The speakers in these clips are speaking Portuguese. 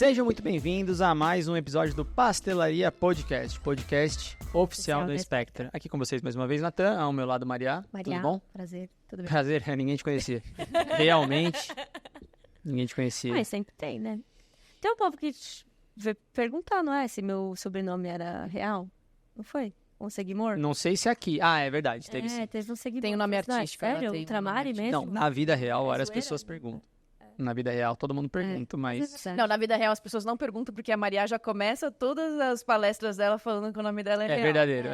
Sejam muito bem-vindos a mais um episódio do Pastelaria Podcast, podcast oficial da Spectra. Aqui com vocês mais uma vez, Natan, ao meu lado, Maria. Tudo bom? Prazer, tudo bem? Prazer, ninguém te conhecia. Realmente, ninguém te conhecia. Mas sempre tem, né? Tem um povo que veio perguntar, não é? Se meu sobrenome era real. Não foi? Um seguidor? Não sei se aqui. Ah, é verdade, teve sim. Teve um seguidor. Tem um nome artístico. Sério? Ultramari mesmo? Não, na vida real, várias zoeira? pessoas perguntam. Na vida real, todo mundo pergunta, mas... Não, na vida real as pessoas não perguntam, porque a Maria já começa todas as palestras dela falando que o nome dela é real. É verdadeiro,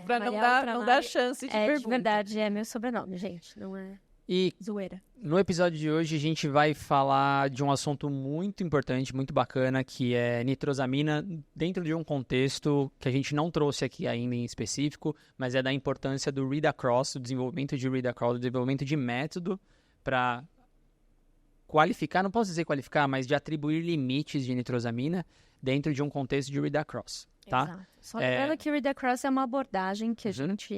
Pra não Maria dar chance de pergunta. De verdade, é meu sobrenome, gente. Não é E zoeira. no episódio de hoje a gente vai falar de um assunto muito importante, muito bacana, que é nitrosamina dentro de um contexto que a gente não trouxe aqui ainda em específico, mas é da importância do read across, do desenvolvimento de read across, do desenvolvimento de método para qualificar, não posso dizer qualificar, mas de atribuir limites de nitrosamina dentro de um contexto de read across, tá? Exato. Só lembrando que o read across é uma abordagem que a gente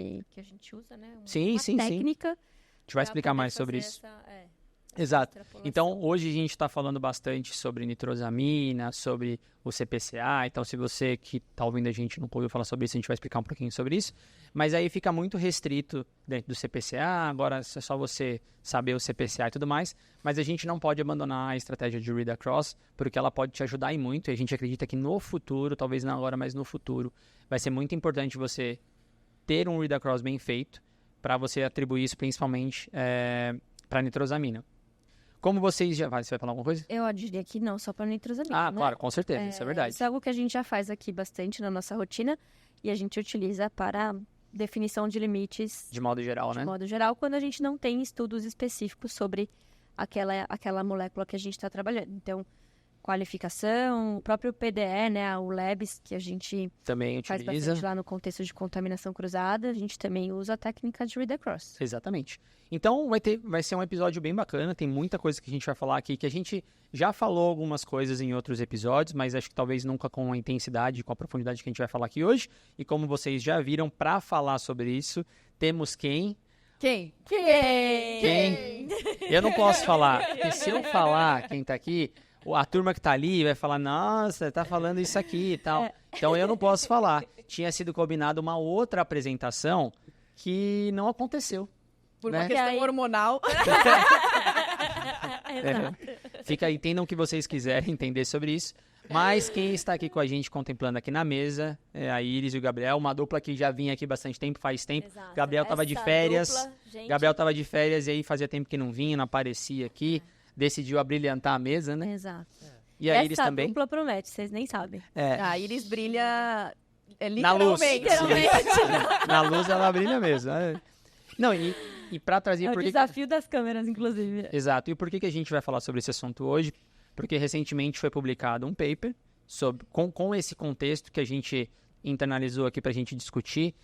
usa, né? Sim. Técnica. A gente vai explicar mais sobre isso. Exato. Então, hoje a gente está falando bastante sobre nitrosamina, sobre o CPCA. Então, se você que está ouvindo a gente não ouviu falar sobre isso, a gente vai explicar um pouquinho sobre isso. Mas aí fica muito restrito dentro do CPCA. Agora é só você saber o CPCA e tudo mais. Mas a gente não pode abandonar a estratégia de read across, porque ela pode te ajudar e muito. E a gente acredita que no futuro, talvez não agora, mas no futuro, vai ser muito importante você ter um read across bem feito para você atribuir isso principalmente para nitrosamina. Como vocês já... Você vai falar alguma coisa? Eu diria que não, só para nitrosamina. Ah, né? claro, com certeza, isso é verdade. Isso é algo que a gente já faz aqui bastante na nossa rotina e a gente utiliza para definição de limites De modo geral, né? de modo geral, quando a gente não tem estudos específicos sobre aquela molécula que a gente está trabalhando. Então, qualificação, o próprio PDE, né, o LABS, que a gente Também faz utiliza. bastante lá no contexto de contaminação cruzada, a gente também usa a técnica de read across. Exatamente. Então, vai ser um episódio bem bacana, tem muita coisa que a gente vai falar aqui, que a gente já falou algumas coisas em outros episódios, mas acho que talvez nunca com a intensidade, com a profundidade que a gente vai falar aqui hoje. E como vocês já viram, para falar sobre isso, temos quem? Quem? Eu não posso falar, porque se eu falar quem tá aqui, a turma que tá ali vai falar, nossa, tá falando isso aqui e tal. Então eu não posso falar. Tinha sido combinado uma outra apresentação que não aconteceu. Por né? uma questão hormonal. Fica aí, entendam o que vocês quiserem entender sobre isso. Mas quem está aqui com a gente contemplando aqui na mesa é a Iris e o Gabriel, uma dupla que já vinha aqui bastante tempo, faz tempo. Exato. Gabriel estava de férias. Dupla, gente, Gabriel estava de férias e aí fazia tempo que não vinha, não aparecia aqui. Decidiu abrilhantar a mesa, né? Exato. E a Iris Essa também. dupla promete, vocês nem sabem. A Iris brilha Na luz. literalmente. Na luz ela brilha mesmo. Não, e para trazer... É o por que- desafio das câmeras, inclusive. Exato. E por que a gente vai falar sobre esse assunto hoje? Porque recentemente foi publicado um paper com esse contexto que a gente internalizou aqui para a gente discutir,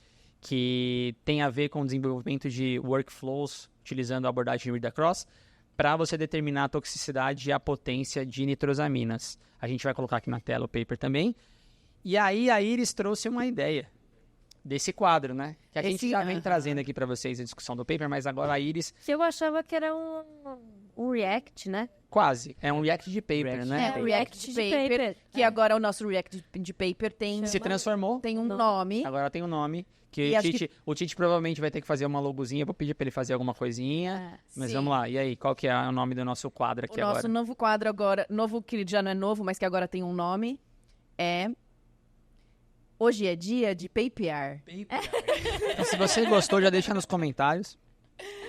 que tem a ver com o desenvolvimento de workflows utilizando a abordagem de read across para você determinar a toxicidade e a potência de nitrosaminas. A gente vai colocar aqui na tela o paper também. E aí a Iris trouxe uma ideia desse quadro, né? Que a gente já vem trazendo aqui para vocês a discussão do paper, mas agora a Iris Eu achava que era um react, né? quase. É um react de paper, né? Um react de paper, que agora o nosso react de paper tem Se transformou. um nome. Agora tem um nome. Que E acho o Tite provavelmente vai ter que fazer uma logozinha. Vou pedir para ele fazer alguma coisinha. Mas sim. vamos lá. E aí, qual que é o nome do nosso quadro aqui O agora? nosso novo quadro agora, novo que já não é novo, mas que agora tem um nome, é Hoje é Dia de Papear. Então, se você gostou, já deixa nos comentários.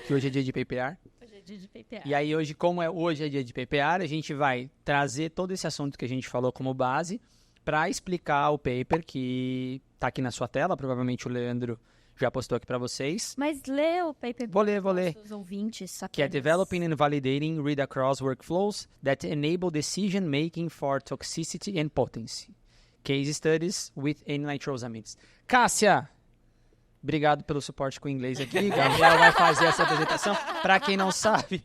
Que hoje é dia de PPR. Hoje é dia de PPA. E aí, hoje é dia de PPR, a gente vai trazer todo esse assunto que a gente falou como base para explicar o paper que tá aqui na sua tela. Provavelmente o Leandro já postou aqui para vocês. Mas lê o paper Vou ler. os ouvintes. Que é apenas. Developing and Validating Read Across Workflows that Enable Decision Making for Toxicity and Potency. Case Studies with N-nitrosamines. Cássia, obrigado pelo suporte com o inglês aqui. Gabriel vai fazer essa apresentação. Para quem não sabe,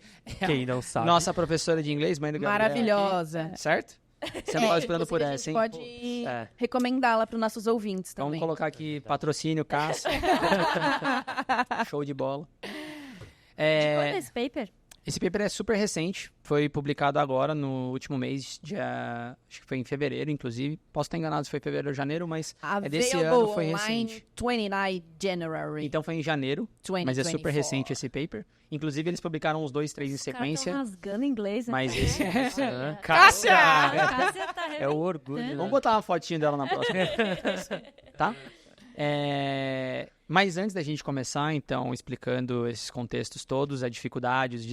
nossa professora de inglês, mãe do Gabriel. Maravilhosa. Aqui, certo? Você não estava esperando por A essa, gente hein? pode recomendá-la para os nossos ouvintes Vamos também. colocar aqui patrocínio, Cássia. Show de bola. De quando é esse paper? Esse paper é super recente, foi publicado agora no último mês, acho que foi em fevereiro, inclusive. Posso estar enganado se foi fevereiro ou janeiro, mas é desse ano, foi recente. 29 January. Então foi em janeiro, mas é super recente esse paper. Inclusive eles publicaram uns 2, 3 em sequência. Os caras estão rasgando inglês, né? Mas esse... Cássia! Cássia tá É o orgulho. Vamos botar uma fotinha dela na próxima. Tá? Mas antes da gente começar, então, explicando esses contextos todos, a dificuldade, os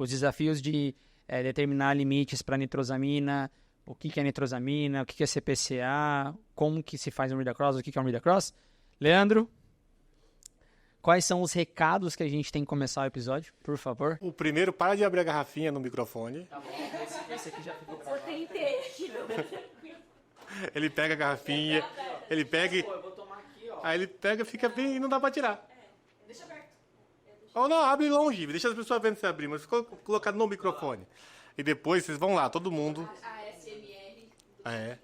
desafios de determinar limites para nitrosamina, o que é nitrosamina, o que é CPCA, como que se faz um read across, o que é um read across. Leandro, quais são os recados que a gente tem que começar o episódio, por favor? O primeiro, para de abrir a garrafinha no microfone. Tá bom, esse aqui já ficou Eu tentei aqui, Ele pega a garrafinha, ele pega e... Aí ele pega, fica bem e não dá pra tirar. Deixa aberto. Ou não, abre longe, deixa as pessoas vendo você abrir, mas ficou colocado no microfone. E depois vocês vão lá, todo mundo. ASMR.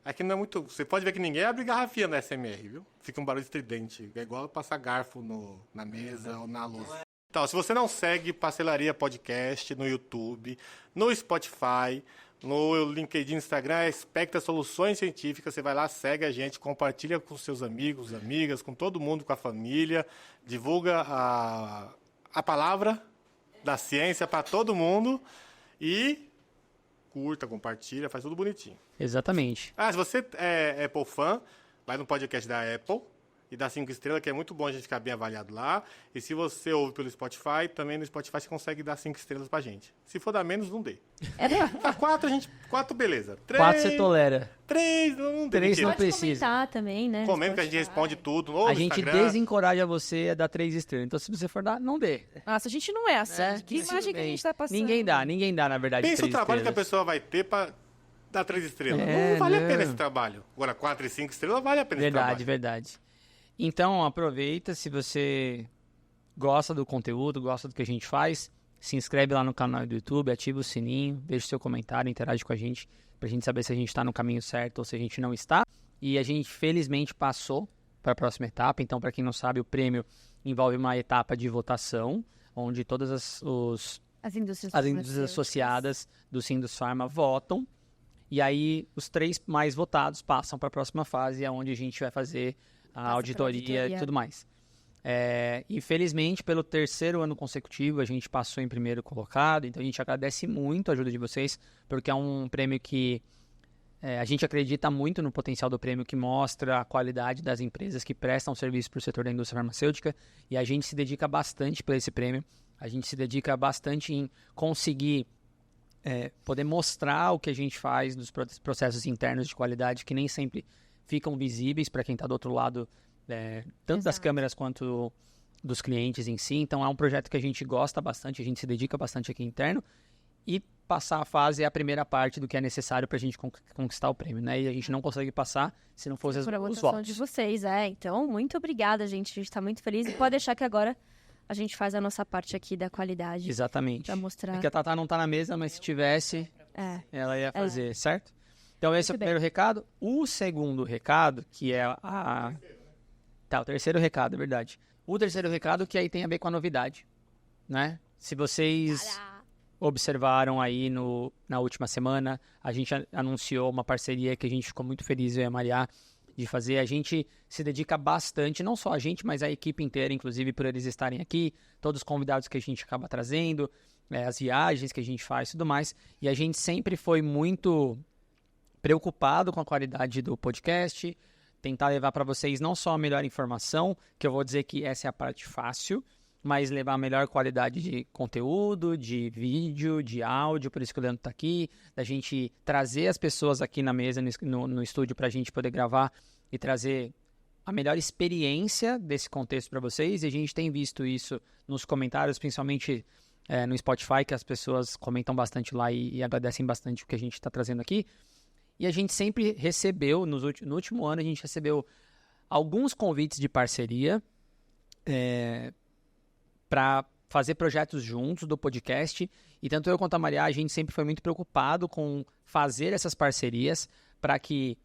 Aqui não é muito... Você pode ver que ninguém abre garrafinha na SMR, viu? Fica um barulho estridente. É igual passar garfo na mesa ou na louça. Então, se você não segue Parcelaria Podcast no YouTube, no Spotify, no LinkedIn, Instagram, é Expecta Soluções Científicas. Você vai lá, segue a gente, compartilha com seus amigos, amigas, com todo mundo, com a família. Divulga a palavra da ciência para todo mundo. E curta, compartilha, faz tudo bonitinho. Exatamente. Se você é Apple fã, vai no podcast da Apple e dá 5 estrelas, que é muito bom a gente ficar bem avaliado lá. E se você ouve pelo Spotify, também no Spotify você consegue dar 5 estrelas pra gente. Se for dar menos, não dê. 4, beleza. 4 você tolera. 3, não dê. 3 não Pode precisa. comentar também, né? Comenta que a gente responde tudo. No A gente Instagram. desencoraja você a dar 3 estrelas. Então, se você for dar, não dê. Nossa, a gente não é assim. Que imagem que a gente tá passando? Ninguém dá, na verdade, Pensa o 3 trabalho que a estrelas. pessoa vai ter pra dar 3 estrelas. É, Não vale a não. pena esse trabalho. Agora, 4 e 5 estrelas vale a pena esse trabalho. Verdade. Então, aproveita, se você gosta do conteúdo, gosta do que a gente faz, se inscreve lá no canal do YouTube, ativa o sininho, deixa o seu comentário, interage com a gente, pra gente saber se a gente tá no caminho certo ou se a gente não está. E a gente, felizmente, passou para a próxima etapa. Então, para quem não sabe, o prêmio envolve uma etapa de votação, onde todas As indústrias associadas do Sindusfarma votam. E aí, os 3 mais votados passam para a próxima fase, onde a gente vai fazer a auditoria e tudo mais. Infelizmente, pelo 3º ano consecutivo, a gente passou em primeiro colocado. Então, a gente agradece muito a ajuda de vocês, porque é um prêmio que a gente acredita muito no potencial do prêmio, que mostra a qualidade das empresas que prestam serviço para o setor da indústria farmacêutica. E a gente se dedica bastante para esse prêmio. A gente se dedica bastante em conseguir poder mostrar o que a gente faz dos processos internos de qualidade, que nem sempre ficam visíveis para quem está do outro lado, tanto das câmeras quanto dos clientes em si. Então, é um projeto que a gente gosta bastante, a gente se dedica bastante aqui interno. E passar a fase é a primeira parte do que é necessário para a gente conquistar o prêmio, né? E a gente não consegue passar se não fosse por a os votação votos. de vocês, Então, muito obrigada, gente. A gente está muito feliz. E pode deixar que agora a gente faz a nossa parte aqui da qualidade. Exatamente. Para mostrar. Porque a Tatá não está na mesa, mas se tivesse, ela ia fazer, certo? Então, esse é o primeiro recado. O segundo recado, que é o 3º recado, é verdade. O 3º recado, que aí tem a ver com a novidade, né? Se vocês observaram aí na última semana, a gente anunciou uma parceria que a gente ficou muito feliz, eu e a Maria, de fazer. A gente se dedica bastante, não só a gente, mas a equipe inteira, inclusive por eles estarem aqui, todos os convidados que a gente acaba trazendo, as viagens que a gente faz e tudo mais. E a gente sempre foi muito preocupado com a qualidade do podcast, tentar levar para vocês não só a melhor informação, que eu vou dizer que essa é a parte fácil, mas levar a melhor qualidade de conteúdo, de vídeo, de áudio, por isso que o Leandro está aqui, da gente trazer as pessoas aqui na mesa, no estúdio, para a gente poder gravar e trazer a melhor experiência desse contexto para vocês. E a gente tem visto isso nos comentários, principalmente no Spotify, que as pessoas comentam bastante lá e agradecem bastante o que a gente está trazendo aqui. E a gente sempre recebeu, no último ano, a gente recebeu alguns convites de parceria para fazer projetos juntos do podcast. E tanto eu quanto a Maria, a gente sempre foi muito preocupado com fazer essas parcerias para que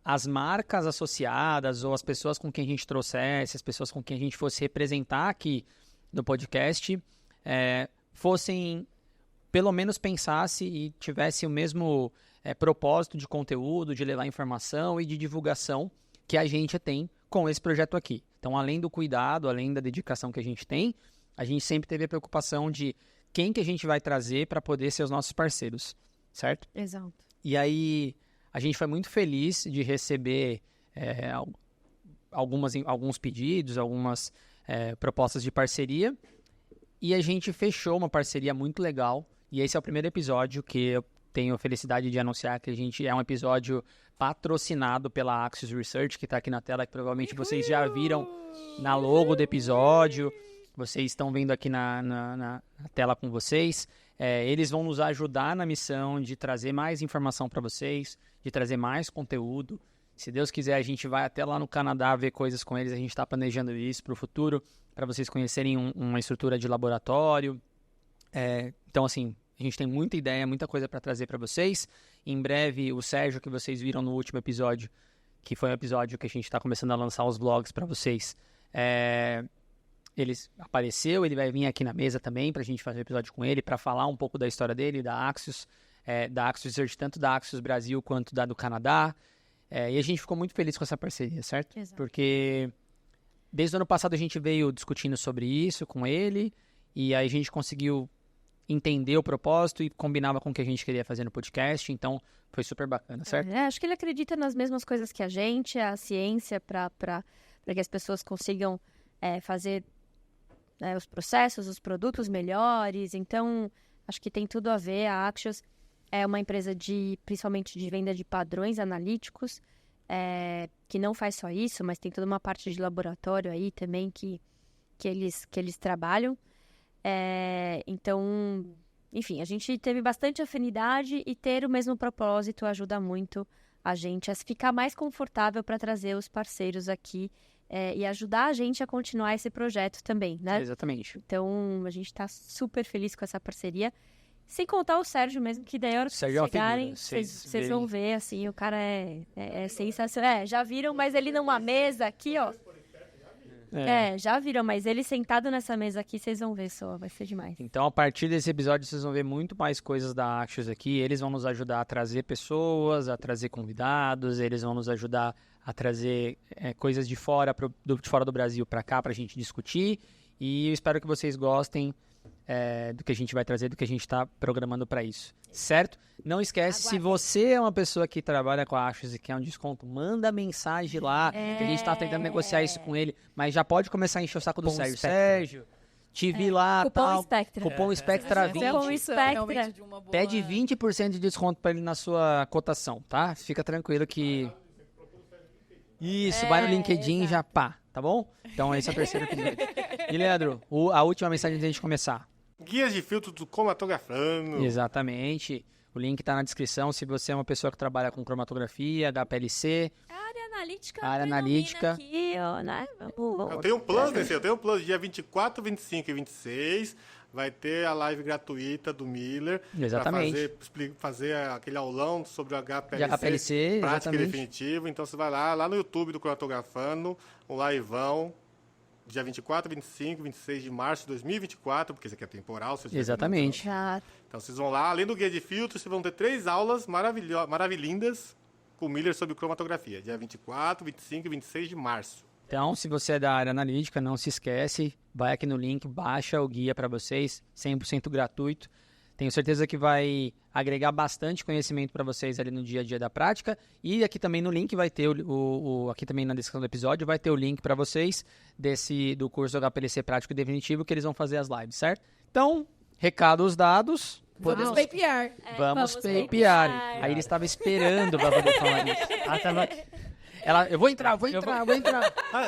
as marcas associadas ou as pessoas com quem a gente trouxesse, as pessoas com quem a gente fosse representar aqui no podcast, fossem, pelo menos pensasse e tivesse o mesmo propósito de conteúdo, de levar informação e de divulgação que a gente tem com esse projeto aqui. Então, além do cuidado, além da dedicação que a gente tem, a gente sempre teve a preocupação de quem que a gente vai trazer para poder ser os nossos parceiros, certo? Exato. E aí, a gente foi muito feliz de receber alguns pedidos, algumas propostas de parceria, e a gente fechou uma parceria muito legal, e esse é o primeiro episódio que eu tenho a felicidade de anunciar que a gente é um episódio patrocinado pela Axios Research, que está aqui na tela, que provavelmente vocês já viram na logo do episódio, vocês estão vendo aqui na tela com vocês. Eles vão nos ajudar na missão de trazer mais informação para vocês, de trazer mais conteúdo. Se Deus quiser, a gente vai até lá no Canadá ver coisas com eles, a gente está planejando isso para o futuro, para vocês conhecerem uma estrutura de laboratório. Então, assim, a gente tem muita ideia, muita coisa para trazer para vocês. Em breve, o Sérgio, que vocês viram no último episódio, que foi um episódio que a gente está começando a lançar os vlogs para vocês, ele apareceu, ele vai vir aqui na mesa também para a gente fazer um episódio com ele, para falar um pouco da história dele, da Axios Research, tanto da Axios Brasil quanto da do Canadá. E a gente ficou muito feliz com essa parceria, certo? Exato. Porque desde o ano passado a gente veio discutindo sobre isso com ele, e aí a gente conseguiu entender o propósito e combinava com o que a gente queria fazer no podcast, então foi super bacana, certo? Acho que ele acredita nas mesmas coisas que a gente, a ciência, para que as pessoas consigam fazer os processos, os produtos melhores. Então, acho que tem tudo a ver. A Axios é uma empresa principalmente de venda de padrões analíticos, que não faz só isso, mas tem toda uma parte de laboratório aí também que eles trabalham. Então, enfim, a gente teve bastante afinidade e ter o mesmo propósito ajuda muito a gente a ficar mais confortável para trazer os parceiros aqui e ajudar a gente a continuar esse projeto também, né? Exatamente. Então, a gente está super feliz com essa parceria. Sem contar o Sérgio mesmo, que daí a hora que vocês chegarem, vocês vão ver, assim, o cara é sensacional. Já viram, mas ele numa mesa aqui, ó. Já viram, mas ele sentado nessa mesa aqui, vocês vão ver só, vai ser demais. Então, a partir desse episódio, vocês vão ver muito mais coisas da Axios aqui. Eles vão nos ajudar a trazer pessoas, a trazer convidados, eles vão nos ajudar a trazer coisas de fora do Brasil para cá, para a gente discutir. E eu espero que vocês gostem do que a gente vai trazer, do que a gente está programando para isso, certo? Não esquece, se você é uma pessoa que trabalha com a Axios e quer um desconto, manda mensagem lá, que a gente está tentando negociar isso com ele, mas já pode começar a encher o saco do Sérgio. Sérgio, te vi lá, cupom tal, Spectra. Cupom Spectra 20, Cupom Spectra. pede 20% de desconto para ele na sua cotação, tá? Fica tranquilo que... Isso, vai no LinkedIn e já pá, tá bom? Então esse é o terceiro episódio. E Leandro, a última mensagem antes de a gente começar. Guias de filtro do cromatografando. Exatamente. O link está na descrição. Se você é uma pessoa que trabalha com cromatografia, HPLC... Área analítica. Aqui, ó, né? Eu tenho um plano dia 24, 25 e 26. Vai ter a live gratuita do Miller. Exatamente. Para fazer aquele aulão sobre o HPLC. De HPLC, prática exatamente. e definitivo. Então você vai lá no YouTube do Cromatografando, um liveão. Dia 24, 25, 26 de março de 2024, porque isso aqui é temporal. Exatamente. Então vocês vão lá, além do guia de filtros, vocês vão ter 3 aulas maravilhindas com o Miller sobre cromatografia. Dia 24, 25 e 26 de março. Então, se você é da área analítica, não se esquece, vai aqui no link, baixa o guia para vocês, 100% gratuito. Tenho certeza que vai agregar bastante conhecimento para vocês ali no dia a dia da prática. E aqui também no link vai ter, aqui também na descrição do episódio, vai ter o link para vocês do curso HPLC Prático e Definitivo, que eles vão fazer as lives, certo? Então, recados dados. Vamos papear. Vamos papear. Aí ele estava esperando para poder falar isso. Eu vou entrar.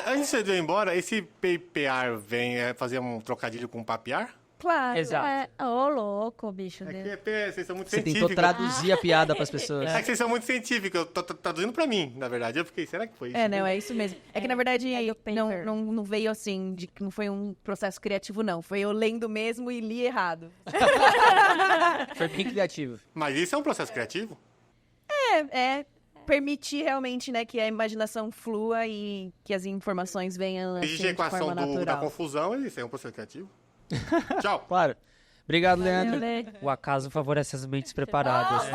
Antes de você ir embora, esse papear vem fazer um trocadilho com papear? Claro. Exato. Louco, bicho. Vocês são muito Você científicos. tentou traduzir a piada para as pessoas. É que vocês são muito científicos. Eu tô traduzindo pra mim, na verdade. Eu fiquei, será que foi isso? Não, é isso mesmo. É que, na verdade, não veio assim, não foi um processo criativo, não. Foi eu lendo mesmo e li errado. Foi bem criativo. Mas isso é um processo criativo? Permitir realmente, né, que a imaginação flua e que as informações venham assim, Existe a de forma equação da natural. confusão, isso é um processo criativo? Tchau. Claro. Obrigado, Leandro. O acaso favorece as mentes preparadas.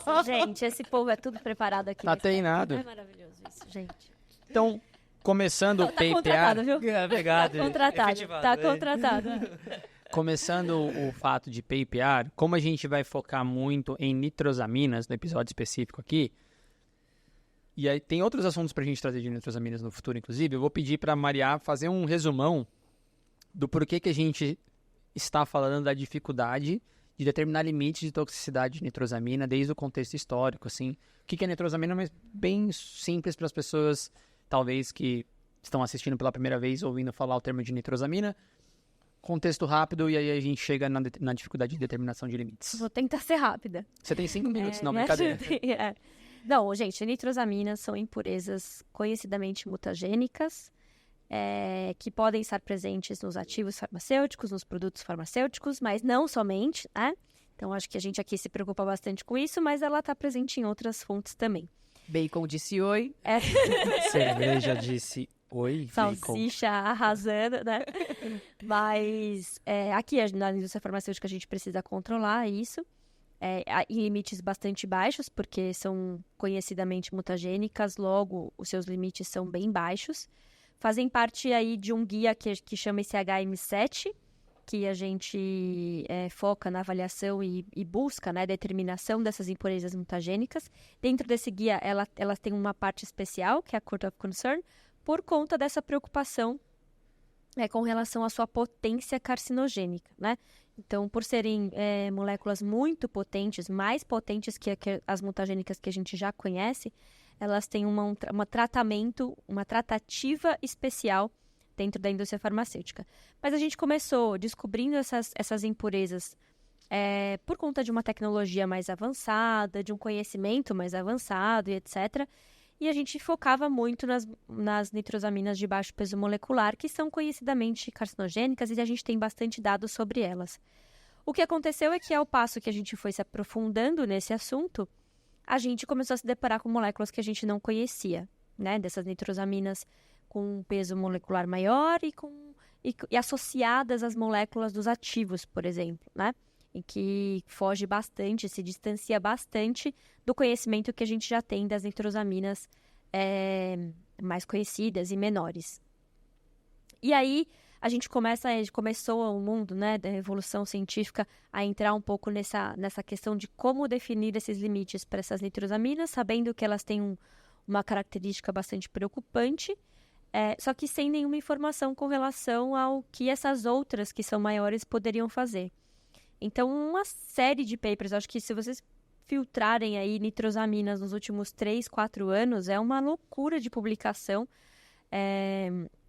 Nossa, gente, esse povo é tudo preparado aqui. Tá treinado. É maravilhoso isso, gente. Então, começando o Tá contratado, PayPR. viu? Obrigado. Tá contratado. Efetivado, Tá é. contratado. Começando o fato de PayPR, como a gente vai focar muito em nitrosaminas no episódio específico aqui, e aí tem outros assuntos pra gente trazer de nitrosaminas no futuro, inclusive, eu vou pedir pra Maria fazer um resumão do porquê que a gente está falando da dificuldade de determinar limites de toxicidade de nitrosamina desde o contexto histórico, assim. O que é nitrosamina, mas bem simples para as pessoas, talvez, que estão assistindo pela primeira vez, ouvindo falar o termo de nitrosamina. Contexto rápido, e aí a gente chega na dificuldade de determinação de limites. Vou tentar ser rápida. Você tem 5 minutos, não, me brincadeira. ajudem, Não, gente, nitrosaminas são impurezas conhecidamente mutagênicas, que podem estar presentes nos ativos farmacêuticos, nos produtos farmacêuticos, mas não somente, né? Então, acho que a gente aqui se preocupa bastante com isso, mas ela está presente em outras fontes também. Bacon disse oi. Cerveja disse oi. Salsicha arrasando, né? Mas aqui na indústria farmacêutica a gente precisa controlar isso em limites bastante baixos, porque são conhecidamente mutagênicas, logo os seus limites são bem baixos. Fazem parte aí de um guia que chama esse HM7, que a gente foca na avaliação e busca, né, determinação dessas impurezas mutagênicas. Dentro desse guia, elas têm uma parte especial, que é a Code of Concern, por conta dessa preocupação com relação à sua potência carcinogênica, né? Então, por serem moléculas muito potentes, mais potentes que as mutagênicas que a gente já conhece, elas têm uma tratativa especial dentro da indústria farmacêutica. Mas a gente começou descobrindo essas impurezas por conta de uma tecnologia mais avançada, de um conhecimento mais avançado e etc. E a gente focava muito nas nitrosaminas de baixo peso molecular, que são conhecidamente carcinogênicas e a gente tem bastante dados sobre elas. O que aconteceu é que, ao passo que a gente foi se aprofundando nesse assunto, a gente começou a se deparar com moléculas que a gente não conhecia, né? Dessas nitrosaminas com um peso molecular maior e associadas às moléculas dos ativos, por exemplo, né? E que foge bastante, se distancia bastante do conhecimento que a gente já tem das nitrosaminas mais conhecidas e menores. E aí, a gente começou o mundo, né, da evolução científica a entrar um pouco nessa questão de como definir esses limites para essas nitrosaminas, sabendo que elas têm uma característica bastante preocupante, só que sem nenhuma informação com relação ao que essas outras, que são maiores, poderiam fazer. Então, uma série de papers, acho que se vocês filtrarem aí nitrosaminas nos últimos 3, 4 anos, é uma loucura de publicação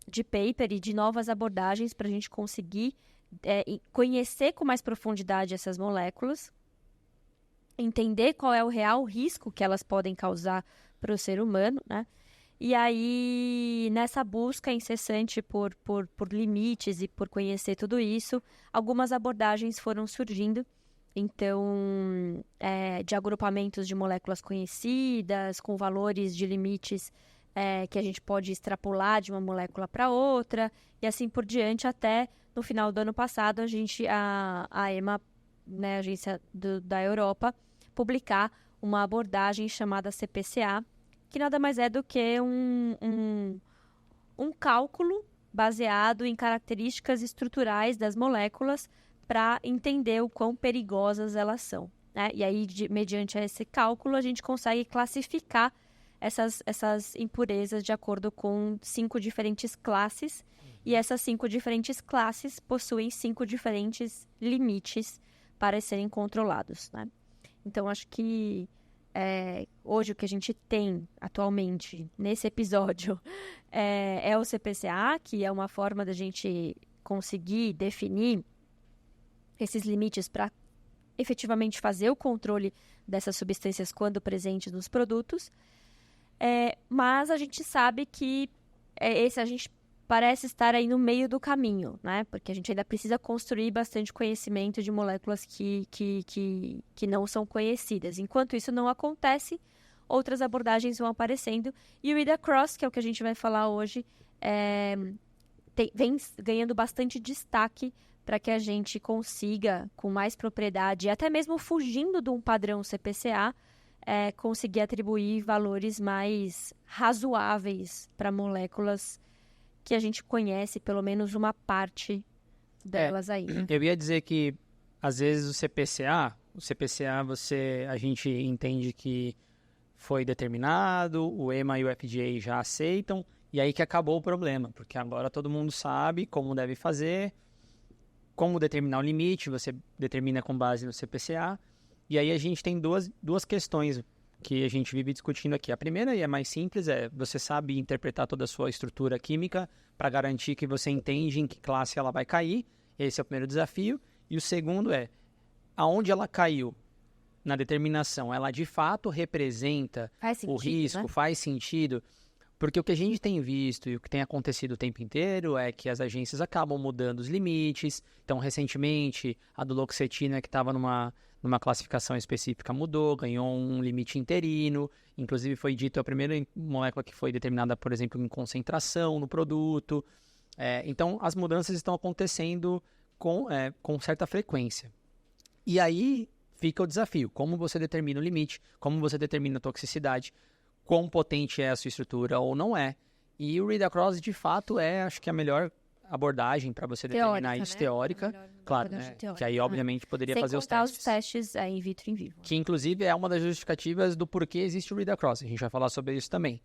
de paper e de novas abordagens para a gente conseguir conhecer com mais profundidade essas moléculas, entender qual é o real risco que elas podem causar para o ser humano, né? E aí, nessa busca incessante por limites e por conhecer tudo isso, algumas abordagens foram surgindo. Então, de agrupamentos de moléculas conhecidas, com valores de limites que a gente pode extrapolar de uma molécula para outra, e assim por diante, até no final do ano passado, a EMA, né, a agência da Europa, publicar uma abordagem chamada CPCA, que nada mais é do que um cálculo baseado em características estruturais das moléculas para entender o quão perigosas elas são, né? E aí, mediante esse cálculo, a gente consegue classificar essas impurezas de acordo com 5 diferentes classes, e essas 5 diferentes classes possuem 5 diferentes limites para serem controlados, né? Então, acho que hoje o que a gente tem atualmente nesse episódio é o CPCA, que é uma forma da gente conseguir definir esses limites para efetivamente fazer o controle dessas substâncias quando presentes nos produtos. Mas a gente sabe que a gente parece estar aí no meio do caminho, né? Porque a gente ainda precisa construir bastante conhecimento de moléculas que não são conhecidas. Enquanto isso não acontece, outras abordagens vão aparecendo. E o read-across, que é o que a gente vai falar hoje, vem ganhando bastante destaque para que a gente consiga, com mais propriedade, até mesmo fugindo de um padrão CPCA, conseguir atribuir valores mais razoáveis para moléculas que a gente conhece, pelo menos uma parte delas aí. Eu ia dizer que, às vezes, o CPCA a gente entende que foi determinado, o EMA e o FDA já aceitam, e aí que acabou o problema, porque agora todo mundo sabe como deve fazer, como determinar o limite, você determina com base no CPCA, e aí a gente tem duas questões que a gente vive discutindo aqui. A primeira, e é mais simples, você sabe interpretar toda a sua estrutura química para garantir que você entende em que classe ela vai cair. Esse é o primeiro desafio. E o segundo aonde ela caiu na determinação, ela de fato representa o risco, né? Faz sentido? Porque o que a gente tem visto e o que tem acontecido o tempo inteiro é que as agências acabam mudando os limites. Então, recentemente, a duloxetina, que estava numa classificação específica, mudou, ganhou um limite interino. Inclusive, foi dito a primeira molécula que foi determinada, por exemplo, em concentração no produto. Então, as mudanças estão acontecendo com certa frequência. E aí fica o desafio. Como você determina o limite? Como você determina a toxicidade? Quão potente é a sua estrutura ou não é? E o read-across, de fato, acho que a melhor abordagem para você determinar isso, teórica. Claro, né? Que aí, obviamente, poderia fazer os testes. Sem contar os testes in vitro e in vivo. Que, inclusive, é uma das justificativas do porquê existe o read-across. A gente vai falar sobre isso também.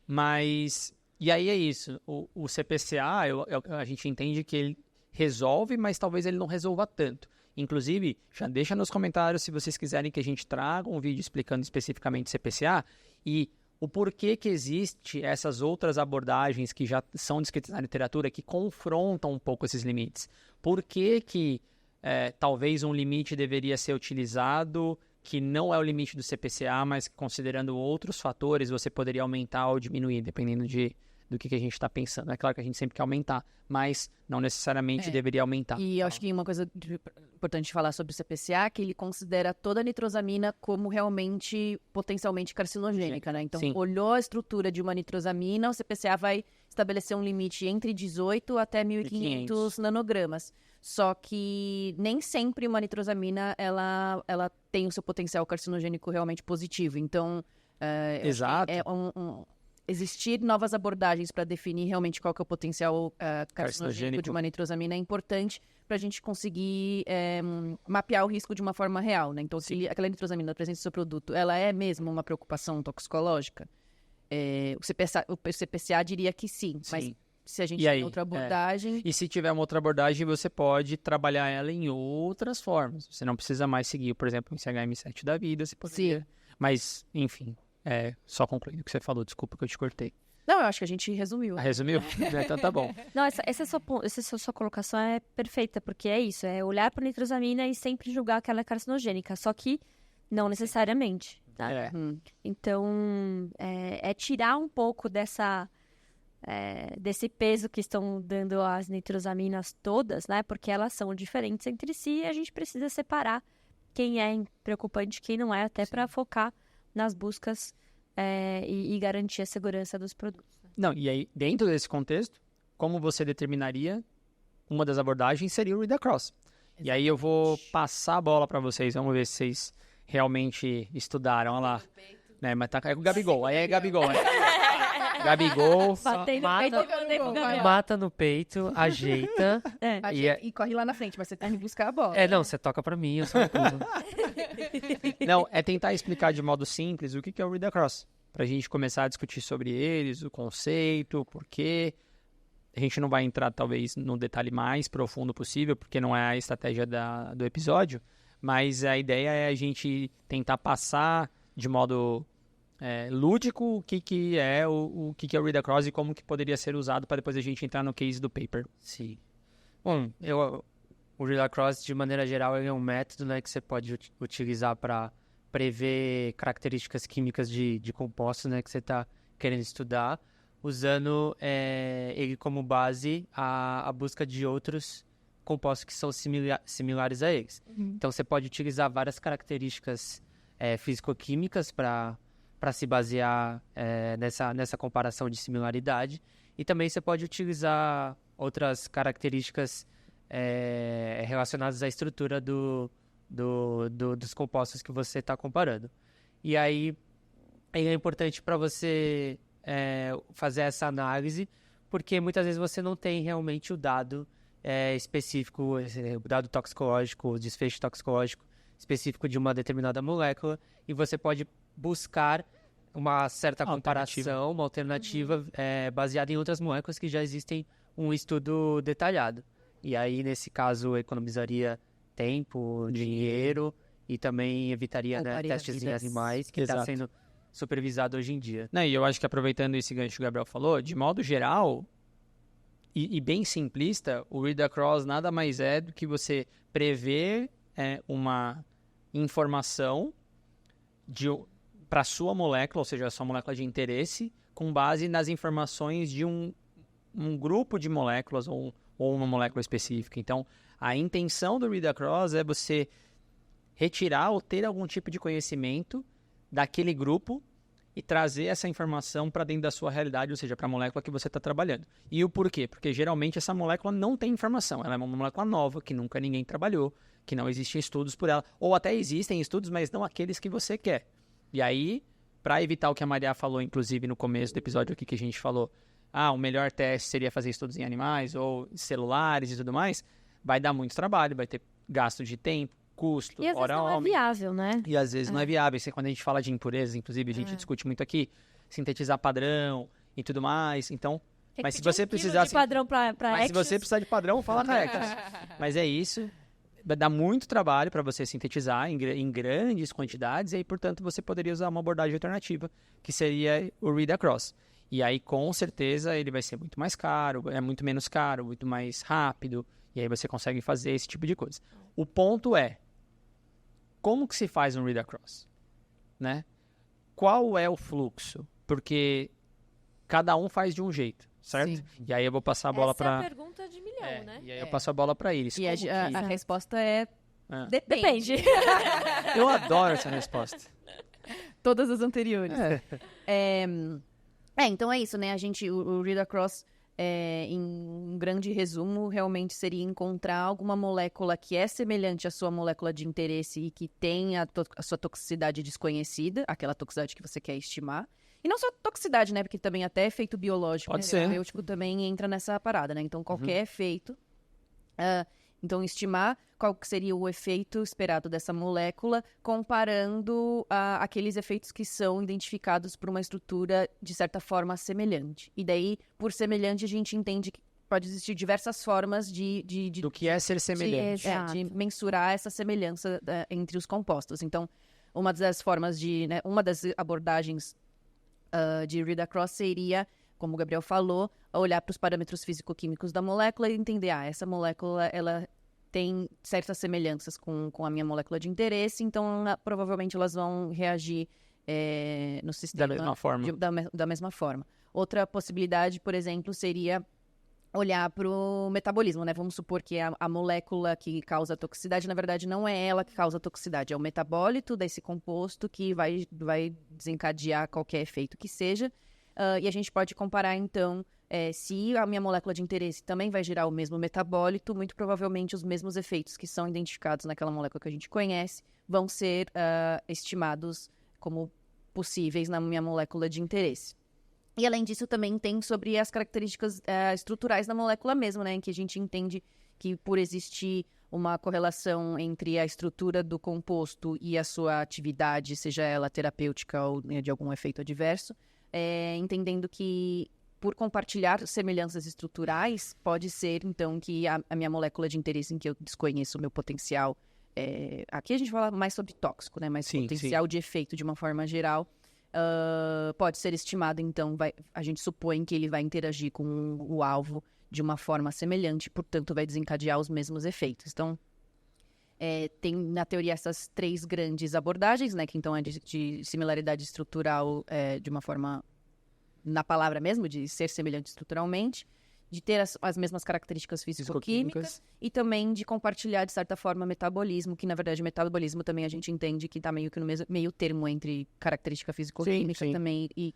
Mas, e aí é isso. O CPCA, a gente entende que ele resolve, mas talvez ele não resolva tanto. Inclusive, já deixa nos comentários se vocês quiserem que a gente traga um vídeo explicando especificamente CPCA e o porquê que existe essas outras abordagens que já são descritas na literatura que confrontam um pouco esses limites. Por que talvez um limite deveria ser utilizado que não é o limite do CPCA, mas considerando outros fatores você poderia aumentar ou diminuir, dependendo do que a gente está pensando. É claro que a gente sempre quer aumentar, mas não necessariamente deveria aumentar. E eu acho que uma coisa importante falar sobre o CPCA é que ele considera toda a nitrosamina como realmente potencialmente carcinogênica, né? Então, olhou a estrutura de uma nitrosamina, o CPCA vai estabelecer um limite entre 18 até 1.500 nanogramas. Só que nem sempre uma nitrosamina, ela tem o seu potencial carcinogênico realmente positivo. Então, Exato. Existir novas abordagens para definir realmente qual que é o potencial carcinogênico de uma nitrosamina é importante para a gente conseguir mapear o risco de uma forma real, né? Então, se aquela nitrosamina presente no seu produto, ela é mesmo uma preocupação toxicológica? O CPCA diria que sim, mas se a gente tem outra abordagem... E se tiver uma outra abordagem, você pode trabalhar ela em outras formas. Você não precisa mais seguir, por exemplo, o CHM7 da vida, você poderia... Sim. Mas, enfim... só concluindo o que você falou, desculpa que eu te cortei. Não, eu acho que a gente resumiu. Resumiu? Então tá bom. Não, essa sua colocação é perfeita, porque é isso, é olhar para a nitrosamina e sempre julgar que ela é carcinogênica, só que não necessariamente. Tá? Então, tirar um pouco desse peso que estão dando as nitrosaminas todas, né? Porque elas são diferentes entre si e a gente precisa separar quem é preocupante e quem não é, até para focar nas buscas e garantir a segurança dos produtos. Não, e aí, dentro desse contexto, como você determinaria, uma das abordagens seria o read-across. E aí eu vou passar a bola para vocês, vamos ver se vocês realmente estudaram, olha lá. Mas tá com o Gabigol, aí é Gabigol. Gabigol. Mata no peito, ajeita. E corre lá na frente, mas você tem que buscar a bola. Não, você toca pra mim, eu só pulo. Não, é tentar explicar de modo simples o que é o read-across. Pra gente começar a discutir sobre eles, o conceito, o porquê. A gente não vai entrar, talvez, no detalhe mais profundo possível, porque não é a estratégia do episódio, mas a ideia é a gente tentar passar de modo lúdico o que é o que é o read-across e como que poderia ser usado para depois a gente entrar no case do paper. Sim. Bom, o read-across, de maneira geral, ele é um método, né, que você pode utilizar para prever características químicas de compostos, né, que você está querendo estudar, usando ele como base a busca de outros compostos que são similares a eles. Então, você pode utilizar várias características físico-químicas para se basear nessa comparação de similaridade. E também você pode utilizar outras características relacionadas à estrutura dos compostos que você está comparando. E aí é importante para você fazer essa análise, porque muitas vezes você não tem realmente o dado específico, o dado toxicológico, o desfecho toxicológico específico de uma determinada molécula, e você pode buscar uma certa comparação, uma alternativa baseada em outras moléculas que já existem um estudo detalhado. E aí, nesse caso, economizaria tempo, dinheiro e também evitaria testes em animais, que está sendo supervisado hoje em dia. Não, e eu acho que aproveitando esse gancho que o Gabriel falou, de modo geral e bem simplista, o read across nada mais é do que você prever uma informação para a sua molécula, ou seja, a sua molécula de interesse, com base nas informações de um grupo de moléculas ou uma molécula específica. Então, a intenção do read across é você retirar ou ter algum tipo de conhecimento daquele grupo e trazer essa informação para dentro da sua realidade, ou seja, para a molécula que você está trabalhando. E o porquê? Porque geralmente essa molécula não tem informação, ela é uma molécula nova, que nunca ninguém trabalhou, que não existem estudos por ela, ou até existem estudos, mas não aqueles que você quer. E aí, para evitar o que a Maria falou, inclusive no começo do episódio aqui que a gente falou, o melhor teste seria fazer estudos em animais ou celulares e tudo mais, vai dar muito trabalho, vai ter gasto de tempo, custo, e às vezes não é viável, né? E às vezes não é viável. Isso é quando a gente fala de impurezas, inclusive, a gente discute muito aqui, sintetizar padrão e tudo mais. Então, mas se você precisar de padrão se você precisar de padrão, fala Hectors. Mas é isso. Vai dar muito trabalho para você sintetizar em grandes quantidades, e aí, portanto, você poderia usar uma abordagem alternativa, que seria o read across. E aí, com certeza, ele vai ser muito mais caro, é muito menos caro, muito mais rápido, e aí você consegue fazer esse tipo de coisa. O ponto é, como que se faz um read across? Né? Qual é o fluxo? Porque cada um faz de um jeito, certo? Sim. E aí eu vou passar a bola para... Essa é a pergunta de milhão, né? E aí eu passo a bola para Iris. E a resposta é... Depende. Eu adoro essa resposta. Todas as anteriores. Então é isso, né? O read across, em um grande resumo, realmente seria encontrar alguma molécula que é semelhante à sua molécula de interesse e que tem a sua toxicidade desconhecida, aquela toxicidade que você quer estimar. E não só toxicidade, né? Porque também até efeito biológico, pode ser. Terapêutico também entra nessa parada, né? Então, qualquer efeito. Então, estimar qual que seria o efeito esperado dessa molécula, comparando aqueles efeitos que são identificados por uma estrutura, de certa forma, semelhante. E daí, por semelhante, a gente entende que pode existir diversas formas do que é ser semelhante. De mensurar essa semelhança entre os compostos. Então, uma das formas uma das abordagens de read across seria, como o Gabriel falou, olhar para os parâmetros físico-químicos da molécula e entender, essa molécula, ela tem certas semelhanças com a minha molécula de interesse, então provavelmente elas vão reagir no sistema da mesma forma. Da mesma forma. Outra possibilidade, por exemplo, seria olhar para o metabolismo, né? Vamos supor que a molécula que causa a toxicidade, na verdade, não é ela que causa a toxicidade, é o metabólito desse composto que vai desencadear qualquer efeito que seja. E a gente pode comparar, então, se a minha molécula de interesse também vai gerar o mesmo metabólito, muito provavelmente os mesmos efeitos que são identificados naquela molécula que a gente conhece vão ser estimados como possíveis na minha molécula de interesse. E, além disso, também tem sobre as características estruturais da molécula mesmo, né? Em que a gente entende que, por existir uma correlação entre a estrutura do composto e a sua atividade, seja ela terapêutica ou de algum efeito adverso, entendendo que, por compartilhar semelhanças estruturais, pode ser, então, que a minha molécula de interesse, em que eu desconheço o meu potencial... aqui a gente fala mais sobre tóxico, né? Mas potencial de efeito, de uma forma geral... pode ser estimado, então, a gente supõe que ele vai interagir com o alvo de uma forma semelhante, portanto, vai desencadear os mesmos efeitos. Então, tem, na teoria, essas três grandes abordagens, né? Que, então, é de similaridade estrutural de uma forma, na palavra mesmo, de ser semelhante estruturalmente, de ter as mesmas características físico-químicas e também de compartilhar, de certa forma, metabolismo, que na verdade metabolismo também a gente entende que está meio que no meio termo entre característica físico-química também e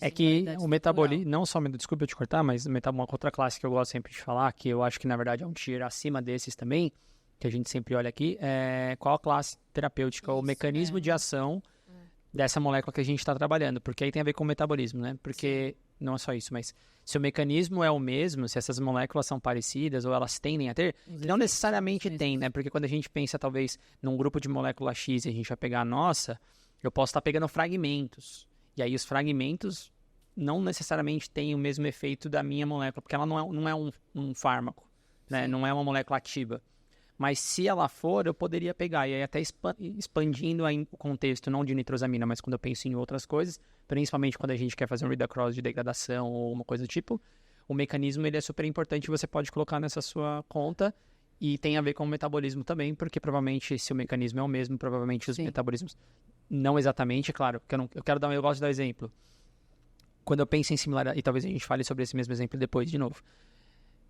é que o metabolismo, não só, desculpa eu te cortar, mas uma outra classe que eu gosto sempre de falar, que eu acho que na verdade é um tier acima desses também, que a gente sempre olha aqui, é qual a classe terapêutica, o mecanismo de ação dessa molécula que a gente está trabalhando, porque aí tem a ver com o metabolismo, né? Porque não é só isso, mas se o mecanismo é o mesmo, se essas moléculas são parecidas ou elas tendem a ter, não necessariamente tem, né? Porque quando a gente pensa, talvez, num grupo de molécula X e a gente vai pegar a nossa, eu posso estar pegando fragmentos. E aí os fragmentos não necessariamente têm o mesmo efeito da minha molécula, porque ela não é um fármaco, né? Não é uma molécula ativa. Mas se ela for, eu poderia pegar. E aí até expandindo o contexto, não de nitrosamina, mas quando eu penso em outras coisas, principalmente quando a gente quer fazer um read-across de degradação ou uma coisa do tipo, o mecanismo ele é super importante, você pode colocar nessa sua conta e tem a ver com o metabolismo também, porque provavelmente se o mecanismo é o mesmo, provavelmente os metabolismos não exatamente, claro, porque eu gosto de dar um exemplo. Quando eu penso em similaridade, e talvez a gente fale sobre esse mesmo exemplo depois de novo.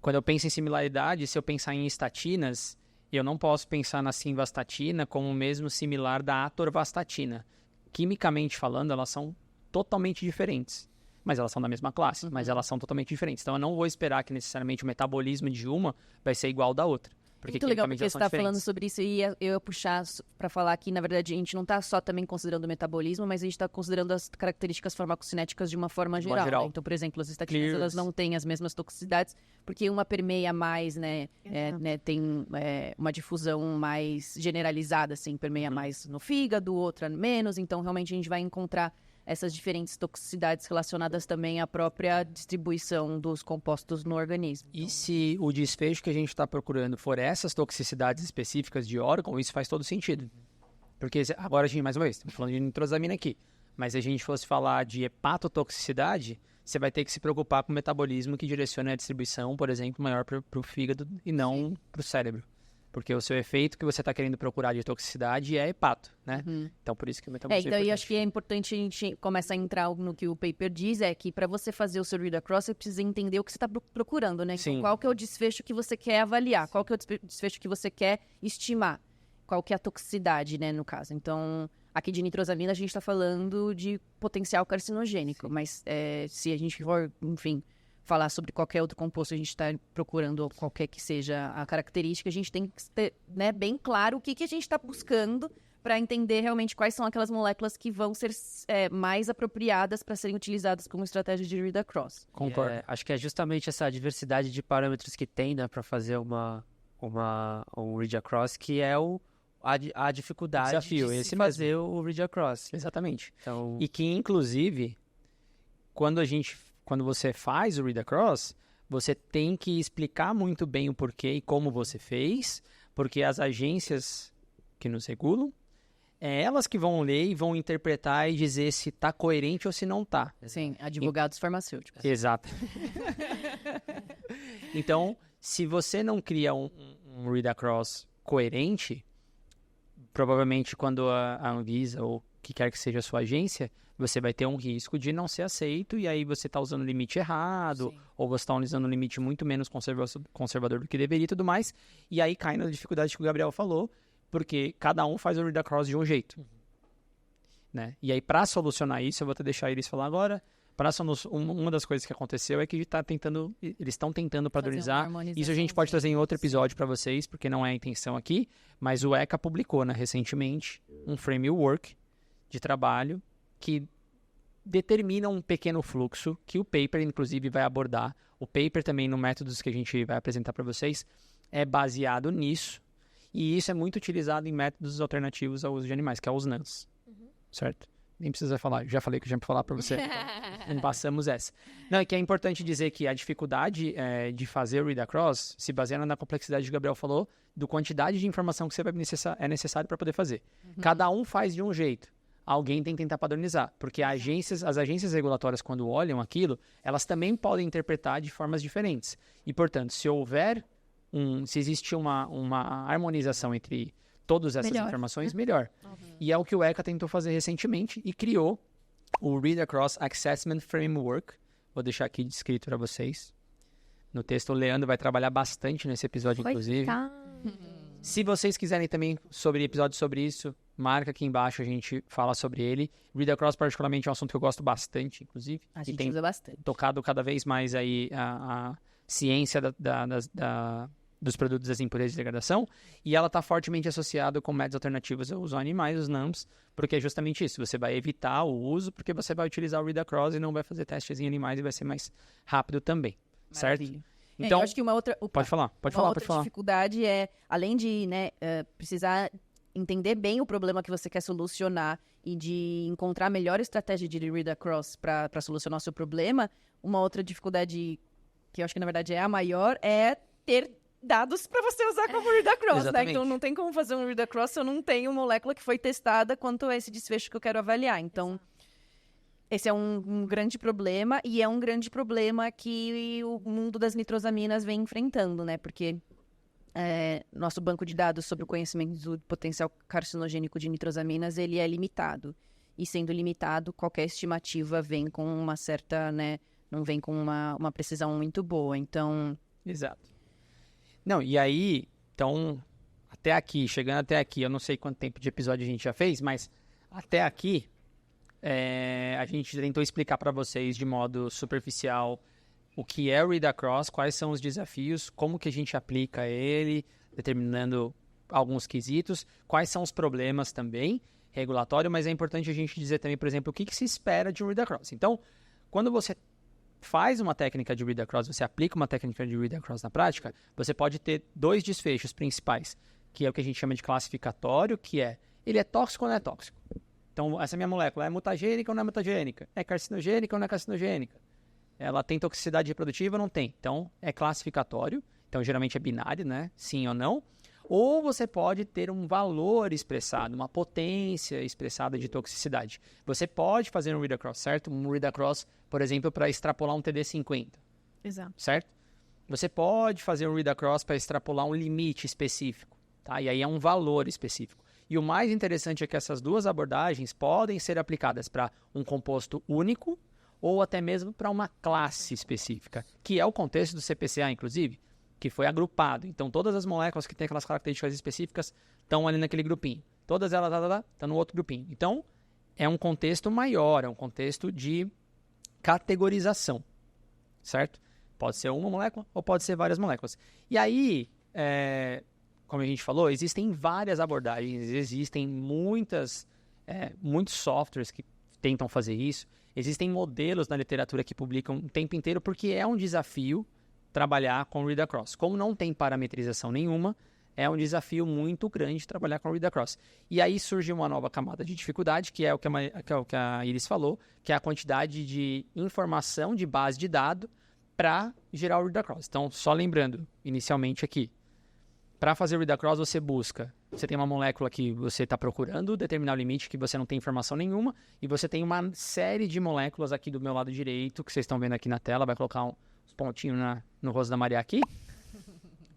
Quando eu penso em similaridade, se eu pensar em estatinas, eu não posso pensar na simvastatina como o mesmo similar da atorvastatina. Quimicamente falando, elas são totalmente diferentes. Mas elas são da mesma classe, mas elas são totalmente diferentes. Então, eu não vou esperar que necessariamente o metabolismo de uma vai ser igual da outra. Porque muito legal, porque você está falando sobre isso e eu ia puxar para falar que, na verdade, a gente não está só também considerando o metabolismo, mas a gente está considerando as características farmacocinéticas de uma forma geral. Né? Então, por exemplo, as estatinas, elas não têm as mesmas toxicidades, porque uma permeia mais, né, tem uma difusão mais generalizada, assim, permeia mais no fígado, outra menos, então realmente a gente vai encontrar essas diferentes toxicidades relacionadas também à própria distribuição dos compostos no organismo. E se o desfecho que a gente está procurando for essas toxicidades específicas de órgão, isso faz todo sentido. Porque agora a gente, mais uma vez, estamos falando de nitrosamina aqui, mas se a gente fosse falar de hepatotoxicidade, você vai ter que se preocupar com o metabolismo que direciona a distribuição, por exemplo, maior para o fígado e não para o cérebro. Porque o seu efeito que você está querendo procurar de toxicidade é hepato, né? Então, por isso que o metabolismo então, eu acho que é importante a gente começar a entrar no que o paper diz, é que para você fazer o seu read-across, você precisa entender o que você está procurando, né? Então, qual que é o desfecho que você quer avaliar? Qual que é o desfecho que você quer estimar? Qual que é a toxicidade, né, no caso? Então, aqui de nitrosamina, a gente está falando de potencial carcinogênico, mas se a gente for, enfim, falar sobre qualquer outro composto, a gente está procurando qualquer que seja a característica, a gente tem que ter, né, bem claro o que a gente está buscando para entender realmente quais são aquelas moléculas que vão ser mais apropriadas para serem utilizadas como estratégia de read-across. Concordo. Acho que é justamente essa diversidade de parâmetros que tem, né, para fazer um read-across, que é a dificuldade desafio, de esse fazer o read-across. Exatamente. Então... E que, inclusive, quando você faz o read-across, você tem que explicar muito bem o porquê e como você fez, porque as agências que nos regulam, é elas que vão ler e vão interpretar e dizer se está coerente ou se não está. Sim, advogados farmacêuticos. Exato. Então, se você não cria um read-across coerente, provavelmente quando a Anvisa ou que quer que seja a sua agência, você vai ter um risco de não ser aceito e aí você está usando o limite errado, ou você está usando um limite muito menos conservador do que deveria e tudo mais, e aí cai na dificuldade que o Gabriel falou, porque cada um faz o read-across de um jeito. Né? E aí, para solucionar isso, eu vou até deixar eles falar agora, uma das coisas que aconteceu é que eles estão tentando padronizar. Isso a gente pode trazer em outro episódio para vocês, porque não é a intenção aqui, mas o ECA publicou, né, recentemente um framework de trabalho que determina um pequeno fluxo que o paper, inclusive, vai abordar. O paper também, no métodos que a gente vai apresentar para vocês, é baseado nisso. E isso é muito utilizado em métodos alternativos ao uso de animais, que é os NANs. Certo? Nem precisa falar. Já falei que eu já ia falar para você. Então, passamos essa. Não, é que é importante dizer que a dificuldade de fazer o read-across se baseia na complexidade que o Gabriel falou, do quantidade de informação que é necessário para poder fazer. Cada um faz de um jeito. Alguém tem que tentar padronizar, porque as agências regulatórias, quando olham aquilo, elas também podem interpretar de formas diferentes. E, portanto, se existe uma harmonização entre todas essas informações, melhor. E é o que o ECA tentou fazer recentemente e criou o Read Across Assessment Framework. Vou deixar aqui descrito para vocês. no texto. O Leandro vai trabalhar bastante nesse episódio, inclusive. Se vocês quiserem também episódios sobre isso, marca aqui embaixo, a gente fala sobre ele. Read Across, particularmente, é um assunto que eu gosto bastante, inclusive. A gente usa bastante. Tocado cada vez mais aí a ciência dos produtos das impurezas de degradação, e ela está fortemente associada com métodos alternativos ao uso animais, os NAMs, porque é justamente isso, você vai evitar o uso, porque você vai utilizar o Read Across e não vai fazer testes em animais e vai ser mais rápido também, certo? Então, eu acho que uma outra... Pode falar. Dificuldade é, além de precisar entender bem o problema que você quer solucionar e de encontrar a melhor estratégia de Read Across para solucionar o seu problema, uma outra dificuldade, que eu acho que na verdade é a maior, é ter dados para você usar como Read Across, né? Então não tem como fazer um Read Across se eu não tenho molécula que foi testada quanto a esse desfecho que eu quero avaliar. Então, esse é um grande problema, e é um grande problema que o mundo das nitrosaminas vem enfrentando, né? Porque nosso banco de dados sobre o conhecimento do potencial carcinogênico de nitrosaminas, ele é limitado. E sendo limitado, qualquer estimativa vem com uma certa, né? Não vem com uma precisão muito boa, então... Exato. Não, e aí, então, chegando até aqui, eu não sei quanto tempo de episódio a gente já fez, mas até aqui, a gente tentou explicar para vocês de modo superficial o que é o Read Across, quais são os desafios, como que a gente aplica ele, determinando alguns quesitos, quais são os problemas também, regulatório, mas é importante a gente dizer também, por exemplo, o que se espera de um Read Across. Então, quando você faz uma técnica de Read Across, você aplica uma técnica de Read Across na prática, você pode ter 2 desfechos principais, que é o que a gente chama de classificatório, que é, ele é tóxico ou não é tóxico? Então, essa minha molécula é mutagênica ou não é mutagênica? É carcinogênica ou não é carcinogênica? Ela tem toxicidade reprodutiva ou não tem? Então, é classificatório, então geralmente é binário, né? Sim ou não. Ou você pode ter um valor expressado, uma potência expressada de toxicidade. Você pode fazer um Read Across, certo? Um Read Across, por exemplo, para extrapolar um TD50. Exato. Certo? Você pode fazer um Read Across para extrapolar um limite específico, tá? E aí é um valor específico. E o mais interessante é que essas 2 abordagens podem ser aplicadas para um composto único ou até mesmo para uma classe específica, que é o contexto do CPCA, inclusive, que foi agrupado. Então, todas as moléculas que têm aquelas características específicas estão ali naquele grupinho. Todas elas estão no outro grupinho. Então, é um contexto maior, é um contexto de categorização, certo? Pode ser uma molécula ou pode ser várias moléculas. E aí, como a gente falou, existem várias abordagens, existem muitos softwares que tentam fazer isso, existem modelos na literatura que publicam o tempo inteiro, porque é um desafio trabalhar com Read Across. Como não tem parametrização nenhuma, é um desafio muito grande trabalhar com Read Across. E aí surge uma nova camada de dificuldade, que é o que a Iris falou, que é a quantidade de informação de base de dados para gerar o Read Across. Então, só lembrando, inicialmente aqui, para fazer o Read Across, você tem uma molécula que você está procurando, determinar o limite que você não tem informação nenhuma, e você tem uma série de moléculas aqui do meu lado direito, que vocês estão vendo aqui na tela, vai colocar uns pontinhos no rosto da Maria aqui.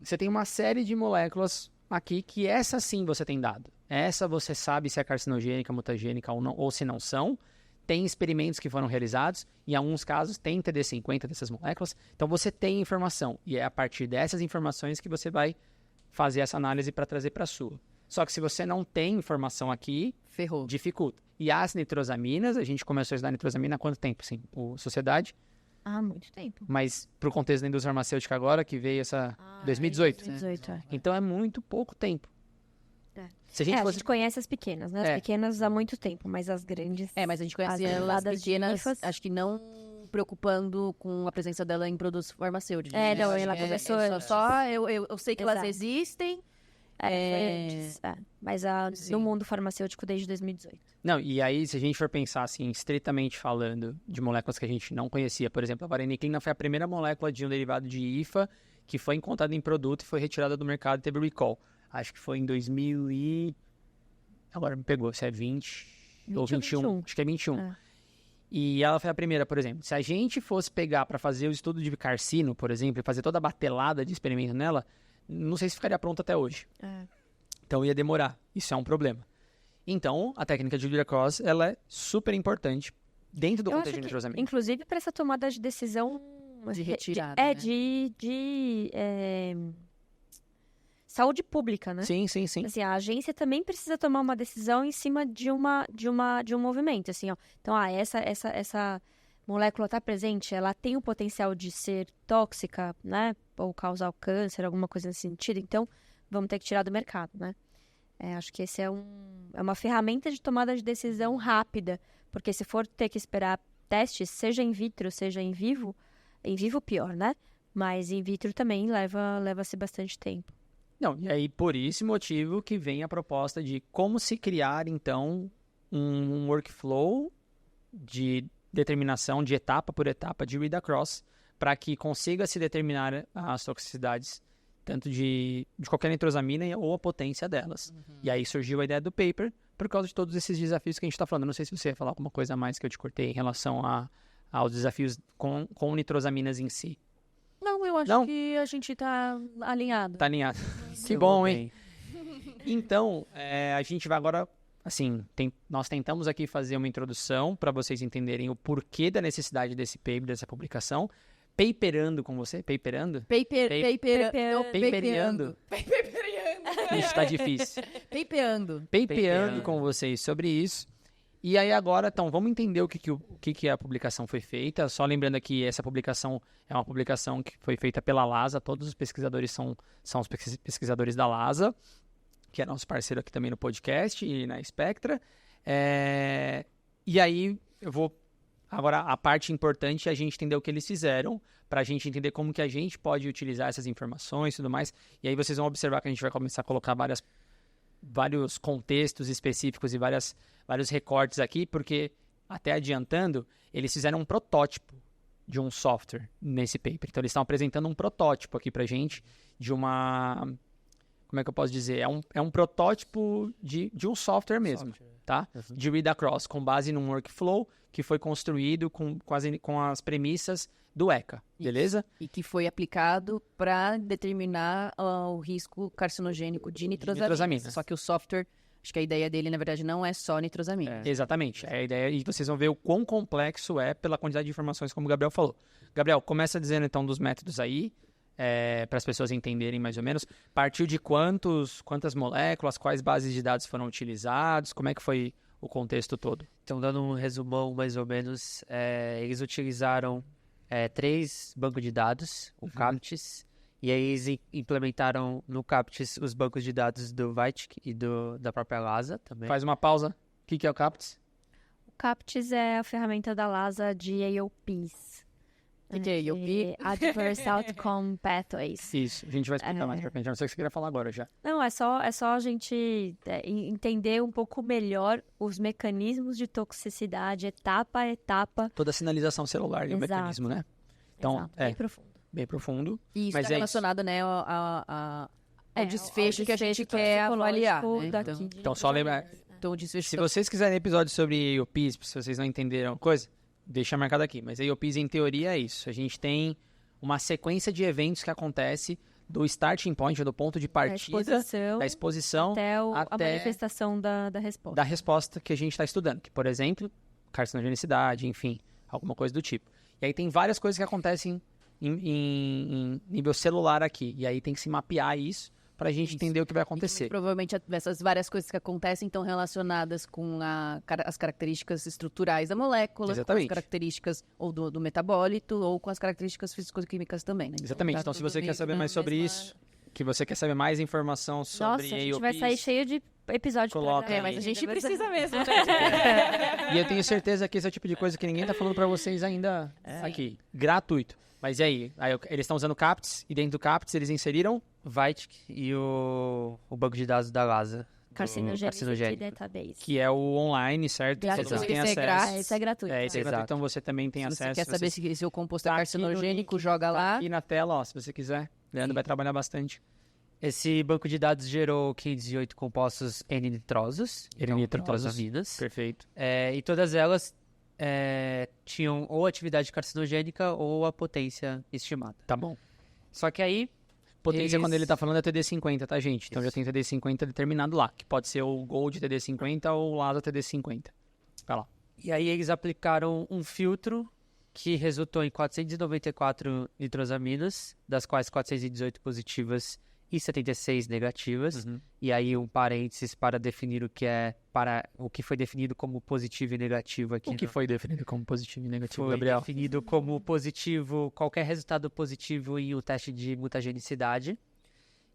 Você tem uma série de moléculas aqui que essa sim você tem dado. Essa você sabe se é carcinogênica, mutagênica ou não, ou se não são. Tem experimentos que foram realizados, em alguns casos tem TD50 dessas moléculas, então você tem informação, e é a partir dessas informações que você vai fazer essa análise para trazer para a sua. Só que se você não tem informação aqui, ferrou, dificulta. E as nitrosaminas, a gente começou a estudar nitrosamina há quanto tempo, assim, sociedade? Há muito tempo. Mas para o contexto da indústria farmacêutica agora, que veio essa 2018. 2018, é. Então é muito pouco tempo. Se a gente conhece as pequenas, né? As pequenas há muito tempo, mas as grandes... mas a gente conhece elas pequenas, acho que não preocupando com a presença dela em produtos farmacêuticos. Não, ela começou... Eu sei que elas existem. Mas no mundo farmacêutico desde 2018. Não, e aí se a gente for pensar assim, estritamente falando de moléculas que a gente não conhecia, por exemplo, a vareniclina foi a primeira molécula de um derivado de IFA que foi encontrada em produto e foi retirada do mercado e teve recall. Acho que foi em 2000 e... Agora me pegou, se é 20 ou 21. Acho que é 21. E ela foi a primeira, por exemplo. Se a gente fosse pegar para fazer o estudo de carcino, por exemplo, e fazer toda a batelada de experimento nela, não sei se ficaria pronto até hoje. Então ia demorar. Isso é um problema. Então, a técnica de Read Across, ela é super importante dentro do contexto de nitrosamina. Inclusive para essa tomada de decisão de retirada. Saúde pública, né? Sim. Assim, a agência também precisa tomar uma decisão em cima de um movimento, assim, ó. Então, essa molécula está presente, ela tem o potencial de ser tóxica, né? Ou causar câncer, alguma coisa nesse sentido. Então, vamos ter que tirar do mercado, né? Acho que esse é uma ferramenta de tomada de decisão rápida, porque se for ter que esperar testes, seja in vitro, seja em vivo pior, né? Mas in vitro também leva-se bastante tempo. Não, e aí por esse motivo que vem a proposta de como se criar, então, um workflow de determinação de etapa por etapa de read-across para que consiga se determinar as toxicidades tanto de qualquer nitrosamina ou a potência delas. E aí surgiu a ideia do paper por causa de todos esses desafios que a gente está falando. Não sei se você ia falar alguma coisa a mais que eu te cortei em relação aos desafios com nitrosaminas em si. Não, eu acho que a gente tá alinhado. Tá alinhado. Que bom, hein? Então, a gente vai agora, assim, nós tentamos aqui fazer uma introdução para vocês entenderem o porquê da necessidade desse paper, dessa publicação. Paperando com você? Paperando? Papereando. Isso tá difícil. Papeando com vocês sobre isso. E aí agora, então, vamos entender o que a publicação foi feita. Só lembrando aqui, essa publicação é uma publicação que foi feita pela LASA. Todos os pesquisadores são os pesquisadores da LASA, que é nosso parceiro aqui também no podcast e na Spectra. E aí, eu vou... Agora, a parte importante é a gente entender o que eles fizeram, para a gente entender como que a gente pode utilizar essas informações e tudo mais. E aí vocês vão observar que a gente vai começar a colocar vários contextos específicos e vários recortes aqui, porque, até adiantando, eles fizeram um protótipo de um software nesse paper. Então, eles estão apresentando um protótipo aqui pra gente de uma... Como é que eu posso dizer? É um protótipo de um software mesmo, tá? Uhum. De read-across, com base num workflow que foi construído com as premissas do ECA, beleza? E que foi aplicado para determinar o risco carcinogênico de nitrosamina. Só que o software, acho que a ideia dele, na verdade, não é só nitrosamina. Exatamente. A ideia, e vocês vão ver o quão complexo é pela quantidade de informações, como o Gabriel falou. Gabriel, começa dizendo então dos métodos aí, para as pessoas entenderem mais ou menos. Partiu de quantas moléculas, quais bases de dados foram utilizados, como é que foi o contexto todo? Então, dando um resumão mais ou menos, eles utilizaram 3 bancos de dados, o CAPTIS, e aí eles implementaram no CAPTIS os bancos de dados do Vitic e da própria LASA também. Faz uma pausa. O que é o CAPTIS? O CAPTIS é a ferramenta da LASA de AOPs. O que é AOP? Adverse Outcome Pathways. Isso, a gente vai explicar mais pra frente. Não sei o que você queria falar agora já. Não, é só a gente entender um pouco melhor os mecanismos de toxicidade, etapa a etapa. Toda a sinalização celular e o mecanismo, né? Então, bem profundo. Bem profundo. E isso está relacionado, né, ao desfecho que a gente quer avaliar. Né? Então, só lembrar... Então, o desfecho se vocês quiserem episódio sobre AOPs, se vocês não entenderam a coisa, deixa marcado aqui. Mas AOPs, em teoria, é isso. A gente tem uma sequência de eventos que acontece do starting point, do ponto de partida, da exposição até a manifestação da resposta. Da resposta que a gente está estudando. Que, por exemplo, carcinogenicidade, enfim, alguma coisa do tipo. E aí tem várias coisas que acontecem em nível celular aqui. E aí tem que se mapear isso para a gente entender o que vai acontecer. E provavelmente essas várias coisas que acontecem estão relacionadas com as características estruturais da molécula, exatamente, com as características ou do metabólito, ou com as características físico-químicas também, né? Exatamente. Então, se você quer saber mais sobre isso, que você quer saber mais informação sobre AOPs... Nossa, a gente vai sair cheio de episódios. Coloca mas a gente precisa mesmo. E eu tenho certeza que esse é o tipo de coisa que ninguém tá falando para vocês ainda aqui. Gratuito. Mas e aí? Eles estão usando o CAPTIS, e dentro do CAPTIS eles inseriram Vitic e o banco de dados da LASA. Carcinogenic Database. Que é o online, certo? Gratuito. Todo mundo tem acesso. Isso é gratuito. Esse é gratuito, então você também tem acesso. Se você quer saber se o composto é carcinogênico, joga lá. Aqui na tela, ó, se você quiser. Leandro vai trabalhar bastante. Esse banco de dados gerou 508 compostos N-nitrosos. N-nitrosaminas. Perfeito. E todas elas tinham ou atividade carcinogênica ou a potência estimada. Tá bom. Só que aí... Potência, quando ele tá falando, é TD50, tá, gente? Então já tem TD50 determinado lá, que pode ser o Gold TD50 ou o LASA TD50. Vai lá. E aí eles aplicaram um filtro que resultou em 494 nitrosaminas, das quais 418 positivas e 76 negativas. E aí um parênteses para definir o que foi definido como positivo e negativo aqui. O que foi definido como positivo e negativo, foi Gabriel? Definido como positivo, qualquer resultado positivo em um teste de mutagenicidade.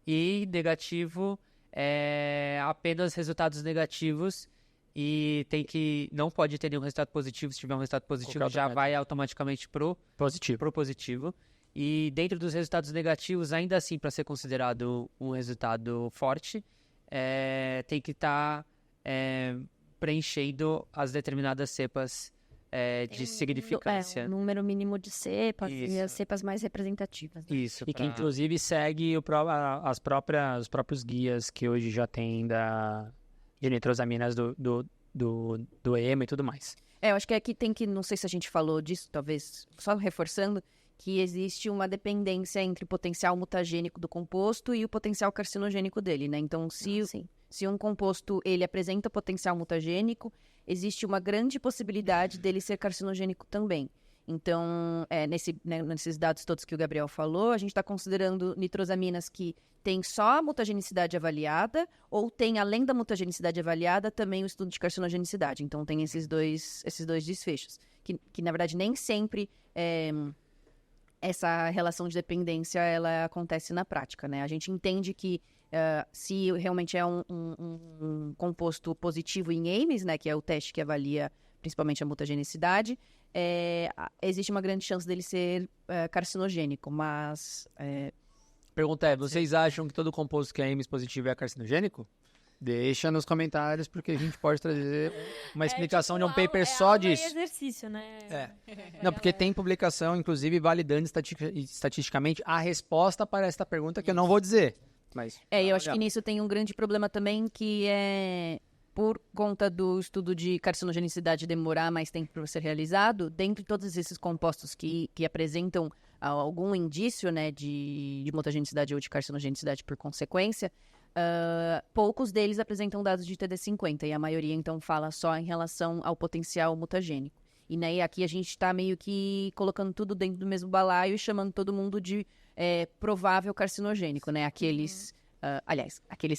E negativo é apenas resultados negativos e não pode ter nenhum resultado positivo. Se tiver um resultado positivo, já vai automaticamente pro positivo. E dentro dos resultados negativos, ainda assim, para ser considerado um resultado forte, tem que estar preenchendo as determinadas cepas de significância. Um número mínimo de cepas e as cepas mais representativas. Né? Isso. E que inclusive segue os próprios guias que hoje já tem de nitrosaminas do EMA e tudo mais. Eu acho que aqui tem que, não sei se a gente falou disso, talvez, só reforçando, que existe uma dependência entre o potencial mutagênico do composto e o potencial carcinogênico dele, né? Então, se um composto ele apresenta potencial mutagênico, existe uma grande possibilidade dele ser carcinogênico também. Então, nesses dados todos que o Gabriel falou, a gente está considerando nitrosaminas que têm só a mutagenicidade avaliada ou tem, além da mutagenicidade avaliada, também o estudo de carcinogenicidade. Então, tem esses dois desfechos, que na verdade nem sempre essa relação de dependência ela acontece na prática, né? A gente entende que se realmente é um composto positivo em Ames, né, que é o teste que avalia principalmente a mutagenicidade, existe uma grande chance dele ser carcinogênico, mas... Pergunta vocês acham que todo composto que é Ames positivo é carcinogênico? Deixa nos comentários, porque a gente pode trazer uma explicação de um paper só disso. É exercício, né? Não, porque tem publicação, inclusive, validando estatisticamente a resposta para esta pergunta, que eu não vou dizer. Mas, eu acho que nisso tem um grande problema também, que é por conta do estudo de carcinogenicidade demorar mais tempo para ser realizado, dentre todos esses compostos que apresentam algum indício, né, de mutagenicidade ou de carcinogenicidade por consequência, poucos deles apresentam dados de TD50, e a maioria, então, fala só em relação ao potencial mutagênico. E né, aqui a gente está meio que colocando tudo dentro do mesmo balaio e chamando todo mundo de provável carcinogênico, né? Aqueles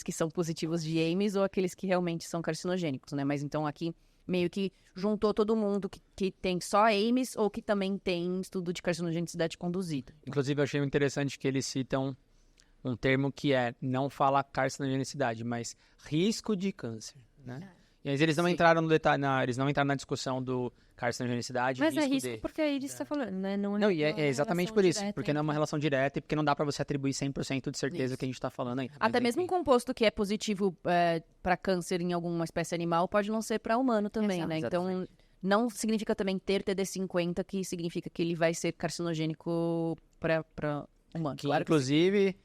que são positivos de Ames ou aqueles que realmente são carcinogênicos, né? Mas então aqui meio que juntou todo mundo que tem só Ames ou que também tem estudo de carcinogenicidade conduzida. Inclusive, eu achei interessante que eles citam um termo que não fala carcinogenicidade, mas risco de câncer, né? E aí eles não entraram no detalhe, eles não entraram na discussão do carcinogenicidade. Mas é risco porque é isso que você está falando, né? Não, e é exatamente por isso, porque não é uma relação direta e porque não dá para você atribuir 100% de certeza que a gente está falando aí. Até mesmo um composto que é positivo para câncer em alguma espécie animal pode não ser para humano também, né? Então, não significa também ter TD50 que significa que ele vai ser carcinogênico para humano. Claro, inclusive,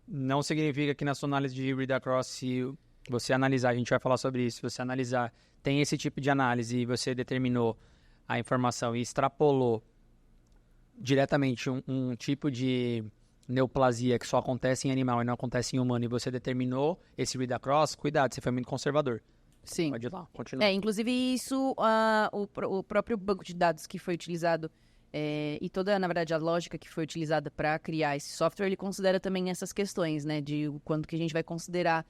não significa que na sua análise de read-across, se você analisar, a gente vai falar sobre isso, se você analisar, tem esse tipo de análise e você determinou a informação e extrapolou diretamente um tipo de neoplasia que só acontece em animal e não acontece em humano, e você determinou esse read-across, cuidado, você foi muito conservador. Sim. Pode ir lá, continua. Inclusive isso, o próprio banco de dados que foi utilizado e toda, na verdade, a lógica que foi utilizada para criar esse software, ele considera também essas questões, né, de o quanto que a gente vai considerar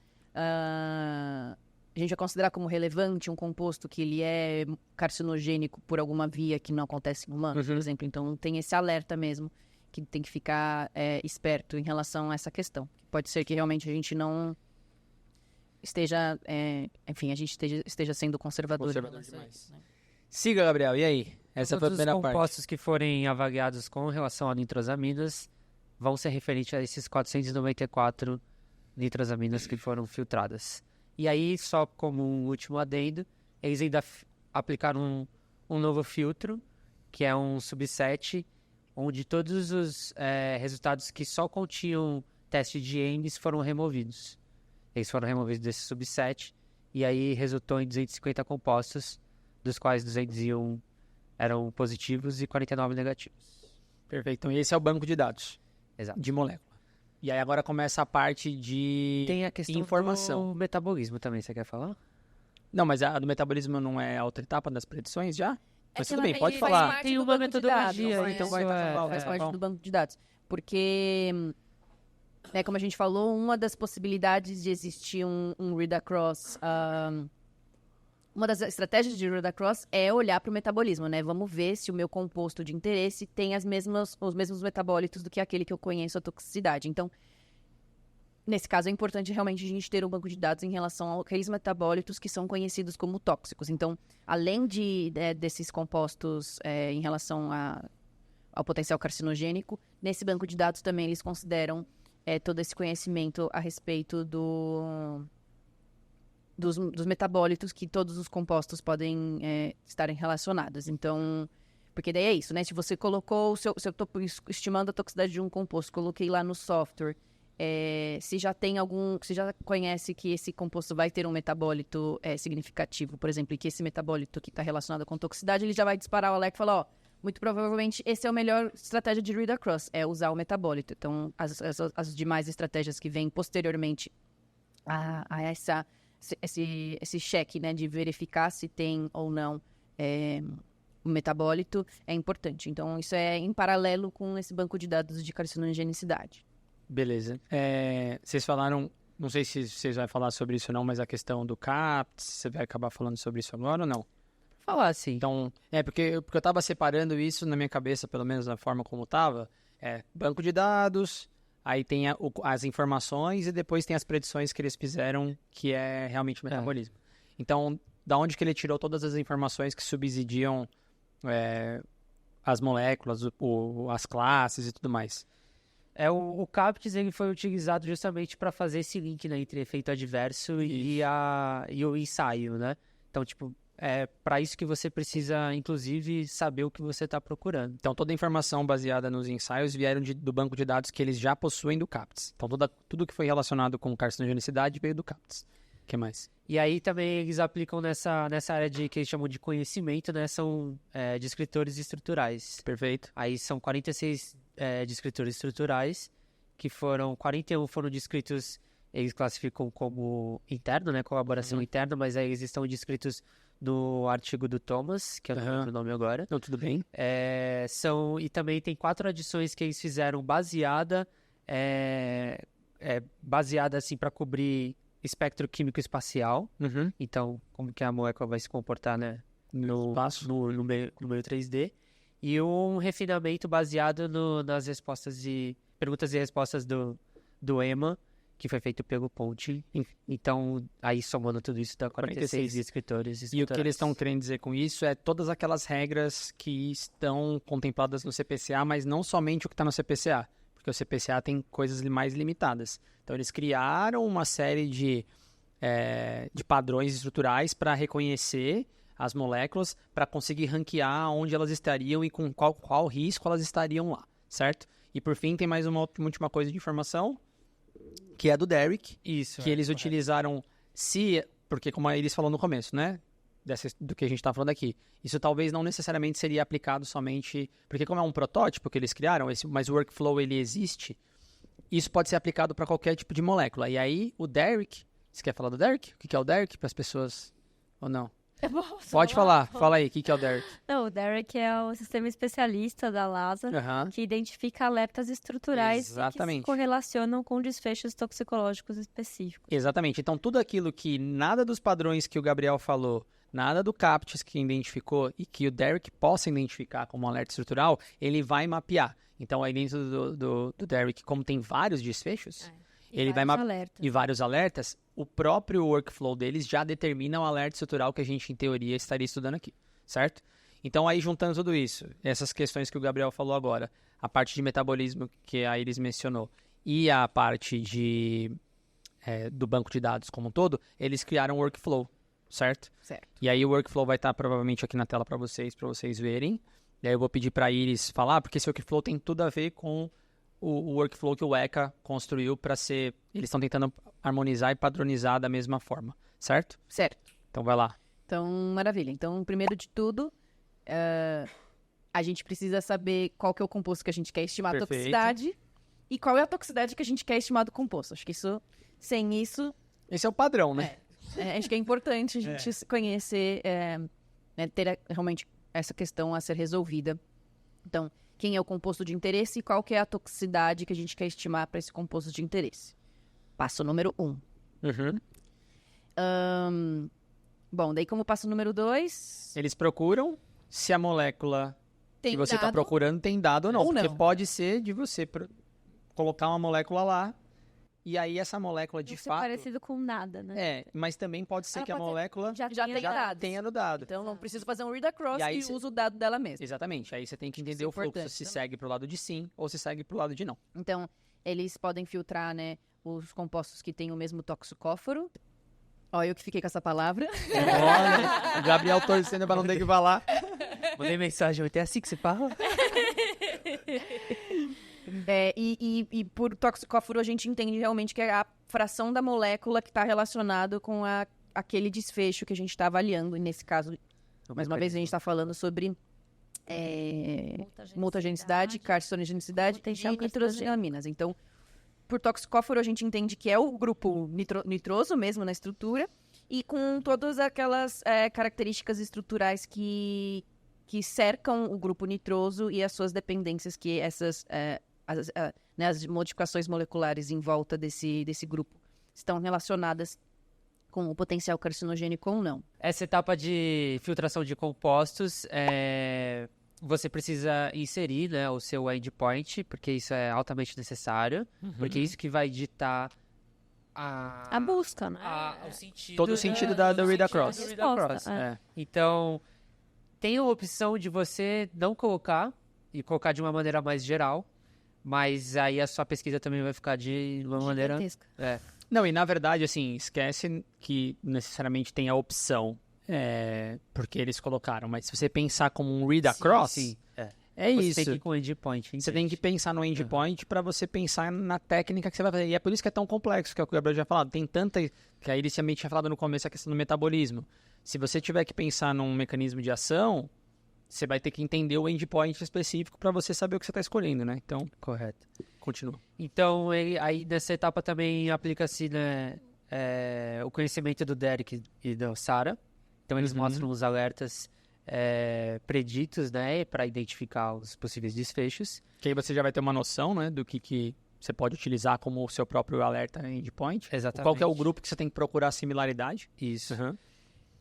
como relevante um composto que ele é carcinogênico por alguma via que não acontece em humanos, por exemplo. Então, tem esse alerta mesmo, que tem que ficar esperto em relação a essa questão. Pode ser que realmente a gente não esteja, enfim, a gente esteja sendo conservador demais. Né? Siga, Gabriel, e aí? Essa foi a primeira parte. Os compostos que forem avaliados com relação a nitrosaminas vão ser referentes a esses 494 nitrosaminas que foram filtradas. E aí, só como um último adendo, eles ainda aplicaram um novo filtro, que é um subset, onde todos os resultados que só continham teste de Ames foram removidos. Eles foram removidos desse subset, e aí resultou em 250 compostos, dos quais 201 eram positivos e 49 negativos. Perfeito. Então, esse é o banco de dados. Exato. De molécula. E aí agora começa a parte de tem a questão informação. Do metabolismo também, você quer falar? Não, mas a do metabolismo não é a outra etapa das predições já? Mas tudo bem, pode falar. Tem uma metodologia, então faz parte do banco de dados. Porque, como a gente falou, uma das possibilidades de existir um read-across... uma das estratégias de read-across é olhar para o metabolismo, né? Vamos ver se o meu composto de interesse tem os mesmos metabólitos do que aquele que eu conheço a toxicidade. Então, nesse caso, é importante realmente a gente ter um banco de dados em relação a aqueles metabólitos que são conhecidos como tóxicos. Então, além desses compostos em relação ao potencial carcinogênico, nesse banco de dados também eles consideram todo esse conhecimento a respeito dos metabólitos que todos os compostos podem estarem relacionados. Então, porque daí é isso, né? Se você colocou, se eu estou estimando a toxicidade de um composto, coloquei lá no software, se já conhece que esse composto vai ter um metabólito significativo, por exemplo, e que esse metabólito que está relacionado com toxicidade, ele já vai disparar o alerta e falar, muito provavelmente esse é a melhor estratégia de read-across, é usar o metabólito. Então, as demais estratégias que vêm posteriormente a esse cheque, né, de verificar se tem ou não o metabólito é importante. Então, isso é em paralelo com esse banco de dados de carcinogenicidade. Beleza. Vocês falaram, não sei se vocês vão falar sobre isso ou não, mas a questão do CAPS, você vai acabar falando sobre isso agora ou não? Falar, sim. Então, porque eu estava separando isso na minha cabeça, pelo menos da forma como estava, banco de dados... Aí tem as informações e depois tem as predições que eles fizeram, que é realmente o metabolismo. Então, da onde que ele tirou todas as informações que subsidiam as moléculas, as classes e tudo mais? O CAPTES ele foi utilizado justamente para fazer esse link, né, entre efeito adverso e o ensaio, né? Então, tipo, é para isso que você precisa, inclusive, saber o que você está procurando. Então, toda a informação baseada nos ensaios vieram do banco de dados que eles já possuem do CAPTES. Então, tudo que foi relacionado com carcinogenicidade veio do CAPTES. O que mais? E aí também eles aplicam nessa área que eles chamam de conhecimento, né? São descritores estruturais. Perfeito. Aí são 46 descritores estruturais, que 41 foram descritos, eles classificam como interno, né? Colaboração interna, mas aí eles estão descritos no artigo do Thomas, que eu não lembro o nome agora. Não, tudo bem. E também tem 4 adições que eles fizeram baseada assim para cobrir espectro químico espacial. Então, como que a molécula vai se comportar, né, no meio 3D. E um refinamento baseado nas respostas perguntas e respostas do EMA, que foi feito pelo Ponte. Então, aí somando tudo isso, dá 46 escritores. E o que eles estão querendo dizer com isso é todas aquelas regras que estão contempladas no CPCA, mas não somente o que está no CPCA, porque o CPCA tem coisas mais limitadas. Então, eles criaram uma série de padrões estruturais para reconhecer as moléculas, para conseguir ranquear onde elas estariam e com qual risco elas estariam lá, certo? E, por fim, tem mais uma última coisa de informação, que é do Derek, que eles utilizaram, porque como eles falaram no começo, né, do que a gente está falando aqui, isso talvez não necessariamente seria aplicado somente, porque como é um protótipo que eles criaram, mas o workflow ele existe, isso pode ser aplicado para qualquer tipo de molécula. E aí o Derek, você quer falar do Derek? O que é o Derek para as pessoas ou não? Pode falar, fala aí, o que é o Derek? Não, o Derek é o sistema especialista da LASA, que identifica alertas estruturais que se correlacionam com desfechos toxicológicos específicos. Exatamente, então tudo aquilo que nada dos padrões que o Gabriel falou, nada do CAPTES que identificou e que o Derek possa identificar como alerta estrutural, ele vai mapear. Então aí dentro do Derek, como tem vários desfechos, ele vai mapear e vários alertas, o próprio workflow deles já determina o alerta estrutural que a gente, em teoria, estaria estudando aqui, certo? Então, aí, juntando tudo isso, essas questões que o Gabriel falou agora, a parte de metabolismo que a Iris mencionou e a parte do banco de dados como um todo, eles criaram um workflow, certo? Certo. E aí, o workflow vai estar provavelmente aqui na tela para vocês verem. E aí, eu vou pedir para a Iris falar, porque esse workflow tem tudo a ver com o workflow que o ECA construiu para ser... Eles estão tentando harmonizar e padronizar da mesma forma, certo? Certo. Então, vai lá. Então, maravilha. Então, primeiro de tudo, a gente precisa saber qual que é o composto que a gente quer estimar a toxicidade e qual é a toxicidade que a gente quer estimar do composto. Acho que sem isso... Esse é o padrão, né? Acho que é importante a gente conhecer, ter realmente essa questão a ser resolvida. Então, quem é o composto de interesse e qual que é a toxicidade que a gente quer estimar para esse composto de interesse. Passo número 1. Bom, daí como passo número 2... Eles procuram se a molécula que você está procurando tem dado ou não. Porque pode ser de você colocar uma molécula lá e aí essa molécula de fato... parecido com nada, né? É, mas também pode ser que a molécula já tenha no dado. Então não preciso fazer um read across e uso o dado dela mesma. Exatamente. Aí você tem que entender o fluxo, se segue pro lado de sim ou se segue pro lado de não. Então, eles podem filtrar, né, os compostos que têm o mesmo toxicóforo. Ó, eu que fiquei com essa palavra. Olha, o Gabriel torcendo pra não ter que falar. Mandei mensagem, é assim que se fala? E por toxicóforo a gente entende realmente que é a fração da molécula que está relacionado com aquele desfecho que a gente está avaliando. E nesse caso, mais uma vez, a gente está falando sobre mutagenicidade, carcinogenicidade e nitrosamínas. Então, por toxicóforo a gente entende que é o grupo nitroso mesmo na estrutura e com todas aquelas características estruturais que cercam o grupo nitroso e as suas dependências que essas... as modificações moleculares em volta desse grupo estão relacionadas com o potencial carcinogênico ou não. Essa etapa de filtração de compostos, você precisa inserir, né, o seu endpoint, porque isso é altamente necessário, porque é isso que vai ditar a busca, né? O sentido, todo o sentido da read across. Então, tem a opção de você não colocar e colocar de uma maneira mais geral, mas aí a sua pesquisa também vai ficar de uma maneira... Não, e na verdade, assim, esquece que necessariamente tem a opção, porque eles colocaram, mas se você pensar como um read across, é isso. Você tem que ir com o endpoint. Você tem que pensar no endpoint para você pensar na técnica que você vai fazer. E é por isso que é tão complexo, que é o que o Gabriel já falou. Tem tanta... que aí ele também tinha falado no começo a questão do metabolismo. Se você tiver que pensar num mecanismo de ação, você vai ter que entender o endpoint específico para você saber o que você está escolhendo, né? Então, correto. Continua. Então, aí nessa etapa também aplica-se, né, o conhecimento do Derek e da Sarah. Então, eles mostram os alertas preditos, né, para identificar os possíveis desfechos. Que aí você já vai ter uma noção, né, do que você pode utilizar como o seu próprio alerta endpoint. Exatamente. Qual que é o grupo que você tem que procurar similaridade. Isso.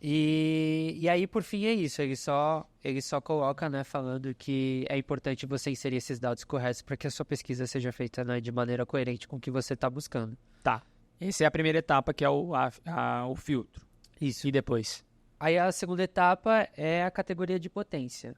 E aí, por fim, é isso. Ele só coloca, né, falando que é importante você inserir esses dados corretos para que a sua pesquisa seja feita, né, de maneira coerente com o que você está buscando. Tá. Essa é a primeira etapa, que é o filtro. Isso. E depois? Aí a segunda etapa é a categoria de potência.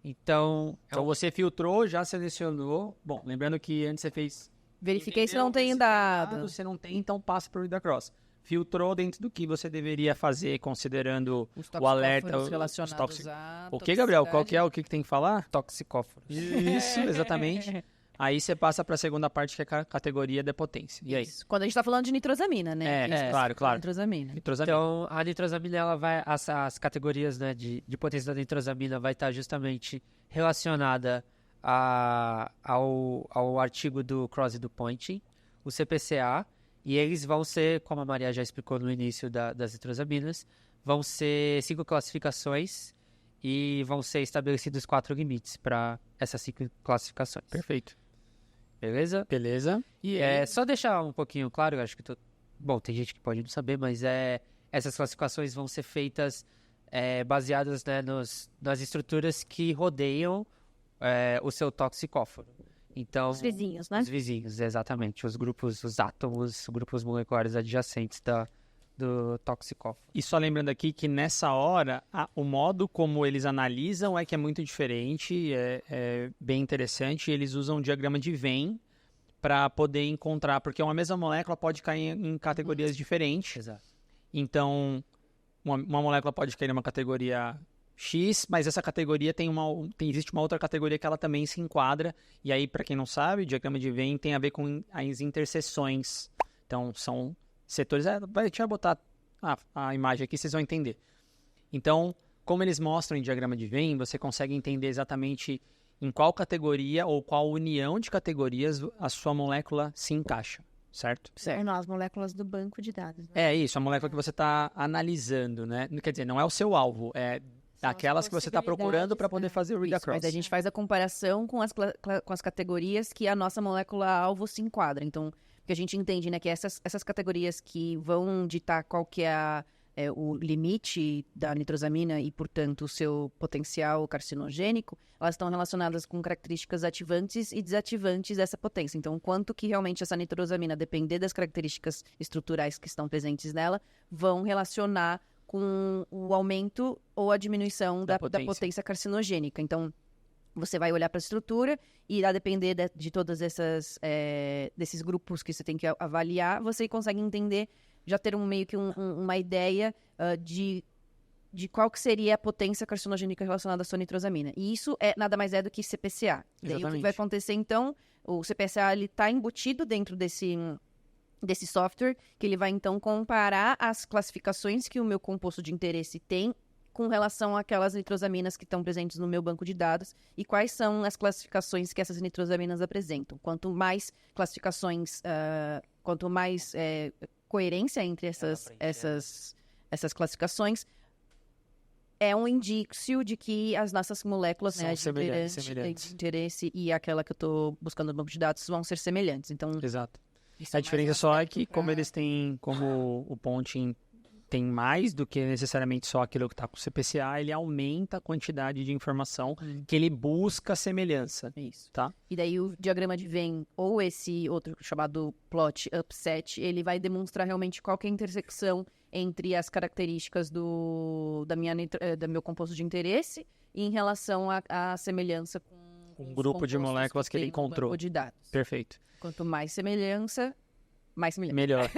Então você filtrou, já selecionou. Bom, lembrando que antes você fez... Verifiquei se não tem dado. Se não tem, então passa para o read across. Filtrou dentro do que você deveria fazer, considerando o alerta. Os relacionados O que, Gabriel? Qual que é o que tem que falar? Toxicóforos. Isso, exatamente. Aí você passa para a segunda parte, que é a categoria de potência. E aí? Isso. Quando a gente está falando de nitrosamina, né? Claro. Nitrosamina. Então, a nitrosamina, ela vai... As categorias, né, de potência da nitrosamina vai estar justamente relacionada ao artigo do Cross e do Pointing, o CPCA, e eles vão ser, como a Maria já explicou no início das nitrosaminas, vão ser 5 classificações e vão ser estabelecidos 4 limites para essas 5 classificações. Perfeito. Beleza? E só deixar um pouquinho claro, eu acho que... Bom, tem gente que pode não saber, mas essas classificações vão ser feitas baseadas, né, nas estruturas que rodeiam o seu toxicóforo. Então, os vizinhos, né? Os vizinhos, exatamente. Os grupos, os átomos, os grupos moleculares adjacentes do toxicóforo. E só lembrando aqui que nessa hora, o modo como eles analisam é que é muito diferente, é bem interessante. Eles usam um diagrama de Venn para poder encontrar, porque uma mesma molécula pode cair em categorias diferentes. Exato. Então, uma molécula pode cair numa categoria X, mas essa categoria existe uma outra categoria que ela também se enquadra. E aí, para quem não sabe, o diagrama de Venn tem a ver com as interseções. Então, são setores... Deixa eu botar a imagem aqui, vocês vão entender. Então, como eles mostram em diagrama de Venn, você consegue entender exatamente em qual categoria ou qual união de categorias a sua molécula se encaixa, certo? Certo, as moléculas do banco de dados. Né? É isso, a molécula que você está analisando, né? Quer dizer, não é o seu alvo, Aquelas que você está procurando para poder fazer o read-across. Mas a gente faz a comparação com as categorias que a nossa molécula-alvo se enquadra. Então, porque a gente entende, né, que essas categorias que vão ditar qual que é o limite da nitrosamina e, portanto, o seu potencial carcinogênico, elas estão relacionadas com características ativantes e desativantes dessa potência. Então, quanto que realmente essa nitrosamina, depender das características estruturais que estão presentes nela, vão relacionar com o aumento ou a diminuição da potência carcinogênica. Então, você vai olhar para a estrutura e, a depender de todas desses grupos que você tem que avaliar, você consegue entender, já ter meio que uma ideia de qual que seria a potência carcinogênica relacionada à sua nitrosamina. E isso nada mais é do que CPCA. Daí, o que vai acontecer, então, o CPCA está embutido dentro desse software, que ele vai, então, comparar as classificações que o meu composto de interesse tem com relação àquelas nitrosaminas que estão presentes no meu banco de dados e quais são as classificações que essas nitrosaminas apresentam. Quanto mais classificações, quanto mais coerência entre essas classificações, é um indício de que as nossas moléculas, né, de interesse e aquela que eu estou buscando no banco de dados vão ser semelhantes. Então, exato. A diferença só é que como eles têm, como o Ponting tem mais do que necessariamente só aquilo que está com o CPCA, ele aumenta a quantidade de informação que ele busca semelhança. Isso. Tá? E daí o diagrama de Venn, ou esse outro chamado plot upset, ele vai demonstrar realmente qual que é a intersecção entre as características do meu composto de interesse e em relação à semelhança com um grupo de moléculas que ele encontrou. De dados. Perfeito. Quanto mais semelhança, mais semelhança. Melhor.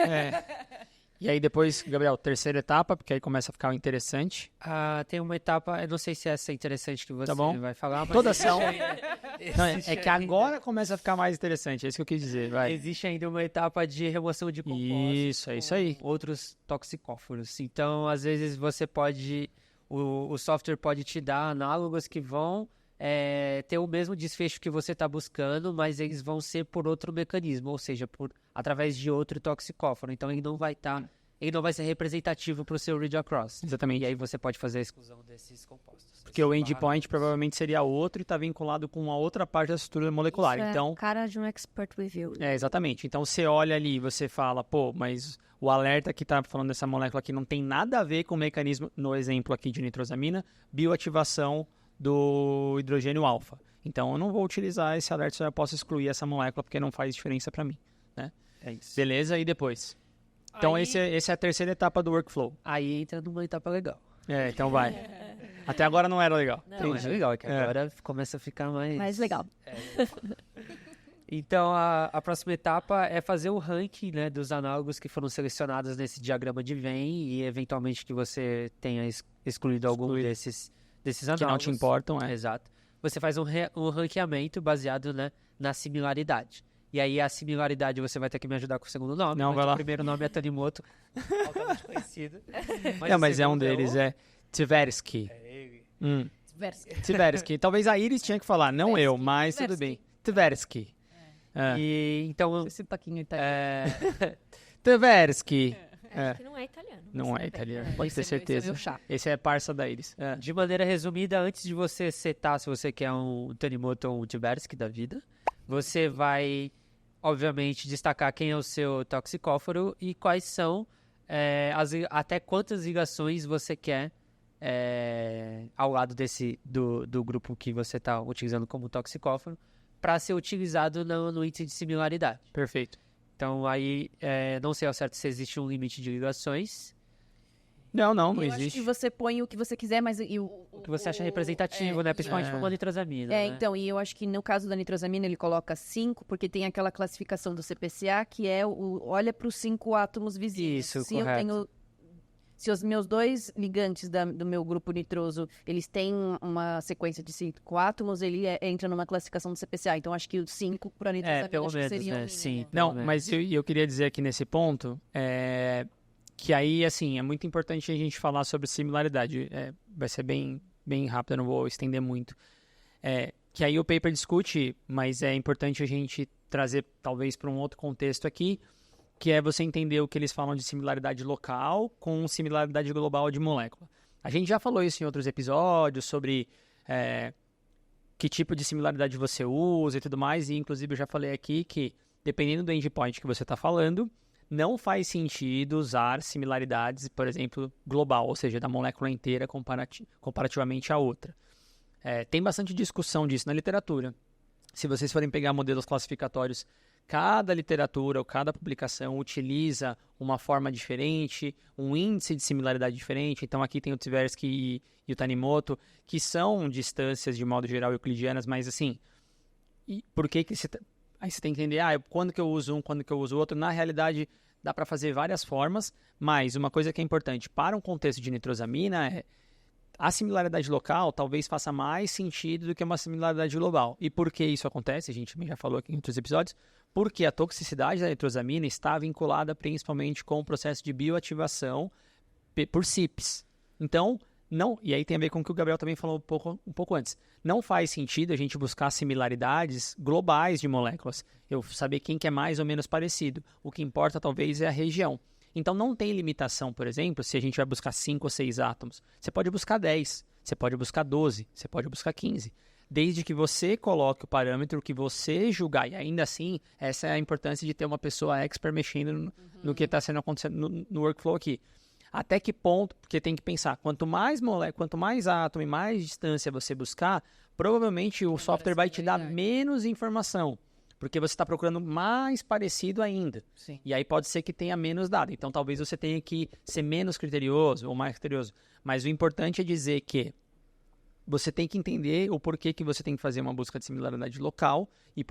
E aí depois, Gabriel, terceira etapa, porque aí começa a ficar interessante. Tem uma etapa, eu não sei se essa é interessante que você vai falar, mas... Todas são. Não, é que agora começa a ficar mais interessante, é isso que eu quis dizer. Vai. Existe ainda uma etapa de remoção de compostos. Isso, é isso aí. Outros toxicóforos. Então, às vezes, você pode... O software pode te dar análogos que vão ter o mesmo desfecho que você está buscando, mas eles vão ser por outro mecanismo, ou seja, através de outro toxicóforo. Então, ele não vai ser representativo para o seu read-across. Exatamente. E aí você pode fazer a exclusão desses compostos. Porque o endpoint provavelmente seria outro e está vinculado com uma outra parte da estrutura molecular. Isso então, é cara de um expert review. Exatamente. Então, você olha ali e você fala, mas o alerta que está falando dessa molécula aqui não tem nada a ver com o mecanismo, no exemplo aqui de nitrosamina, bioativação do hidrogênio alfa. Então, eu não vou utilizar esse alerta, só eu posso excluir essa molécula porque não faz diferença para mim. Né? É isso. Beleza? E depois? Então, essa é a terceira etapa do workflow. Aí entra numa etapa legal. Então vai. Até agora não era legal. Não é legal, é que agora começa a ficar mais legal. Então, a próxima etapa é fazer o ranking, né, dos análogos que foram selecionados nesse diagrama de Venn e, eventualmente, que você tenha excluído algum desses análogos. Que não te importam, Exato. Você faz um ranqueamento baseado, né, na similaridade. E aí, a similaridade, você vai ter que me ajudar com o segundo nome. Não, vai lá. O primeiro nome é Tanimoto, altamente conhecido. Mas é um deles, Tversky. É ele. Tversky. Talvez a Iris tinha que falar, não Tversky. eu, mas tudo bem. Tversky. E, então... Esse toquinho italiano. Tversky. Acho que não é italiano. Não é italiano, pode ter certeza. Esse é parça da Iris. De maneira resumida, antes de você setar se você quer um Tanimoto ou um Tversky da vida, você vai, obviamente, destacar quem é o seu toxicóforo e quais são, até quantas ligações você quer ao lado do grupo que você está utilizando como toxicóforo para ser utilizado no índice de similaridade. Perfeito. Então, aí, não sei ao certo se existe um limite de ligações. Não Eu existe. acho que você põe o que você quiser, mas... O que você acha representativo, né? Principalmente para uma nitrosamina. Né? Então, e eu acho que no caso da nitrosamina ele coloca 5, porque tem aquela classificação do CPCA que olha para os 5 átomos visíveis. Isso, correto. Se os meus 2 ligantes do meu grupo nitroso, eles têm uma sequência de 5 átomos, ele entra numa classificação do CPCA. Então, acho que o 5 para a nitrosamina pelo menos, seria né? Sim. Não, mas eu queria dizer aqui nesse ponto, que aí, assim, é muito importante a gente falar sobre similaridade. Vai ser bem rápido, eu não vou estender muito. Que aí o paper discute, mas é importante a gente trazer, talvez, para um outro contexto aqui, que é você entender o que eles falam de similaridade local com similaridade global de molécula. A gente já falou isso em outros episódios, sobre que tipo de similaridade você usa e tudo mais, e inclusive eu já falei aqui que, dependendo do endpoint que você está falando, não faz sentido usar similaridades, por exemplo, global, ou seja, da molécula inteira comparativamente à outra. Tem bastante discussão disso na literatura. Se vocês forem pegar modelos classificatórios, cada literatura ou cada publicação utiliza uma forma diferente, um índice de similaridade diferente. Então, aqui tem o Tversky e o Tanimoto, que são distâncias, de modo geral, euclidianas, mas assim, por que você... Aí você tem que entender, quando que eu uso um, quando que eu uso o outro. Na realidade, dá para fazer várias formas, mas uma coisa que é importante para um contexto de nitrosamina a similaridade local talvez faça mais sentido do que uma similaridade global. E por que isso acontece? A gente também já falou aqui em outros episódios. Porque a toxicidade da nitrosamina está vinculada principalmente com o processo de bioativação por CYPs. Então, não, e aí tem a ver com o que o Gabriel também falou um pouco antes. Não faz sentido a gente buscar similaridades globais de moléculas. Eu saber quem que é mais ou menos parecido. O que importa talvez é a região. Então não tem limitação, por exemplo, se a gente vai buscar 5 ou 6 átomos. Você pode buscar 10, você pode buscar 12, você pode buscar 15. Desde que você coloque o parâmetro que você julgar. E ainda assim, essa é a importância de ter uma pessoa expert mexendo no que está sendo acontecendo no workflow aqui. Até que ponto, porque tem que pensar, quanto mais átomo e mais distância você buscar, provavelmente o software vai te dar menos informação, porque você está procurando mais parecido ainda. Sim. E aí pode ser que tenha menos dado. Então talvez você tenha que ser menos criterioso ou mais criterioso. Mas o importante é dizer que você tem que entender o porquê que você tem que fazer uma busca de similaridade local e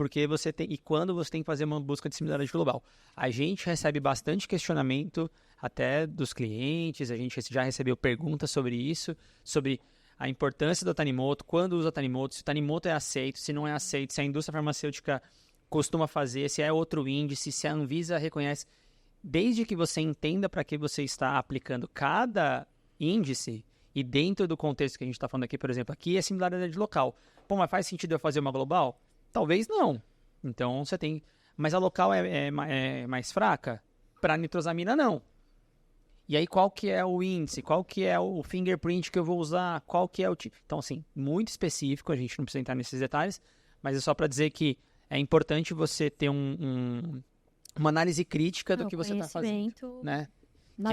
quando você tem que fazer uma busca de similaridade global. A gente recebe bastante questionamento até dos clientes, a gente já recebeu perguntas sobre isso, sobre a importância do Tanimoto, quando usa Tanimoto, se o Tanimoto é aceito, se não é aceito, se a indústria farmacêutica costuma fazer, se é outro índice, se a Anvisa reconhece. Desde que você entenda para que você está aplicando cada índice, e dentro do contexto que a gente está falando aqui, por exemplo, aqui é similaridade local. Pô, mas faz sentido eu fazer uma global? Talvez não. Então você tem... Mas a local é mais fraca? Para nitrosamina, não. E aí qual que é o índice? Qual que é o fingerprint que eu vou usar? Qual que é o tipo? Então, assim, muito específico, a gente não precisa entrar nesses detalhes, mas é só para dizer que é importante você ter uma análise crítica do que você está fazendo, né? Na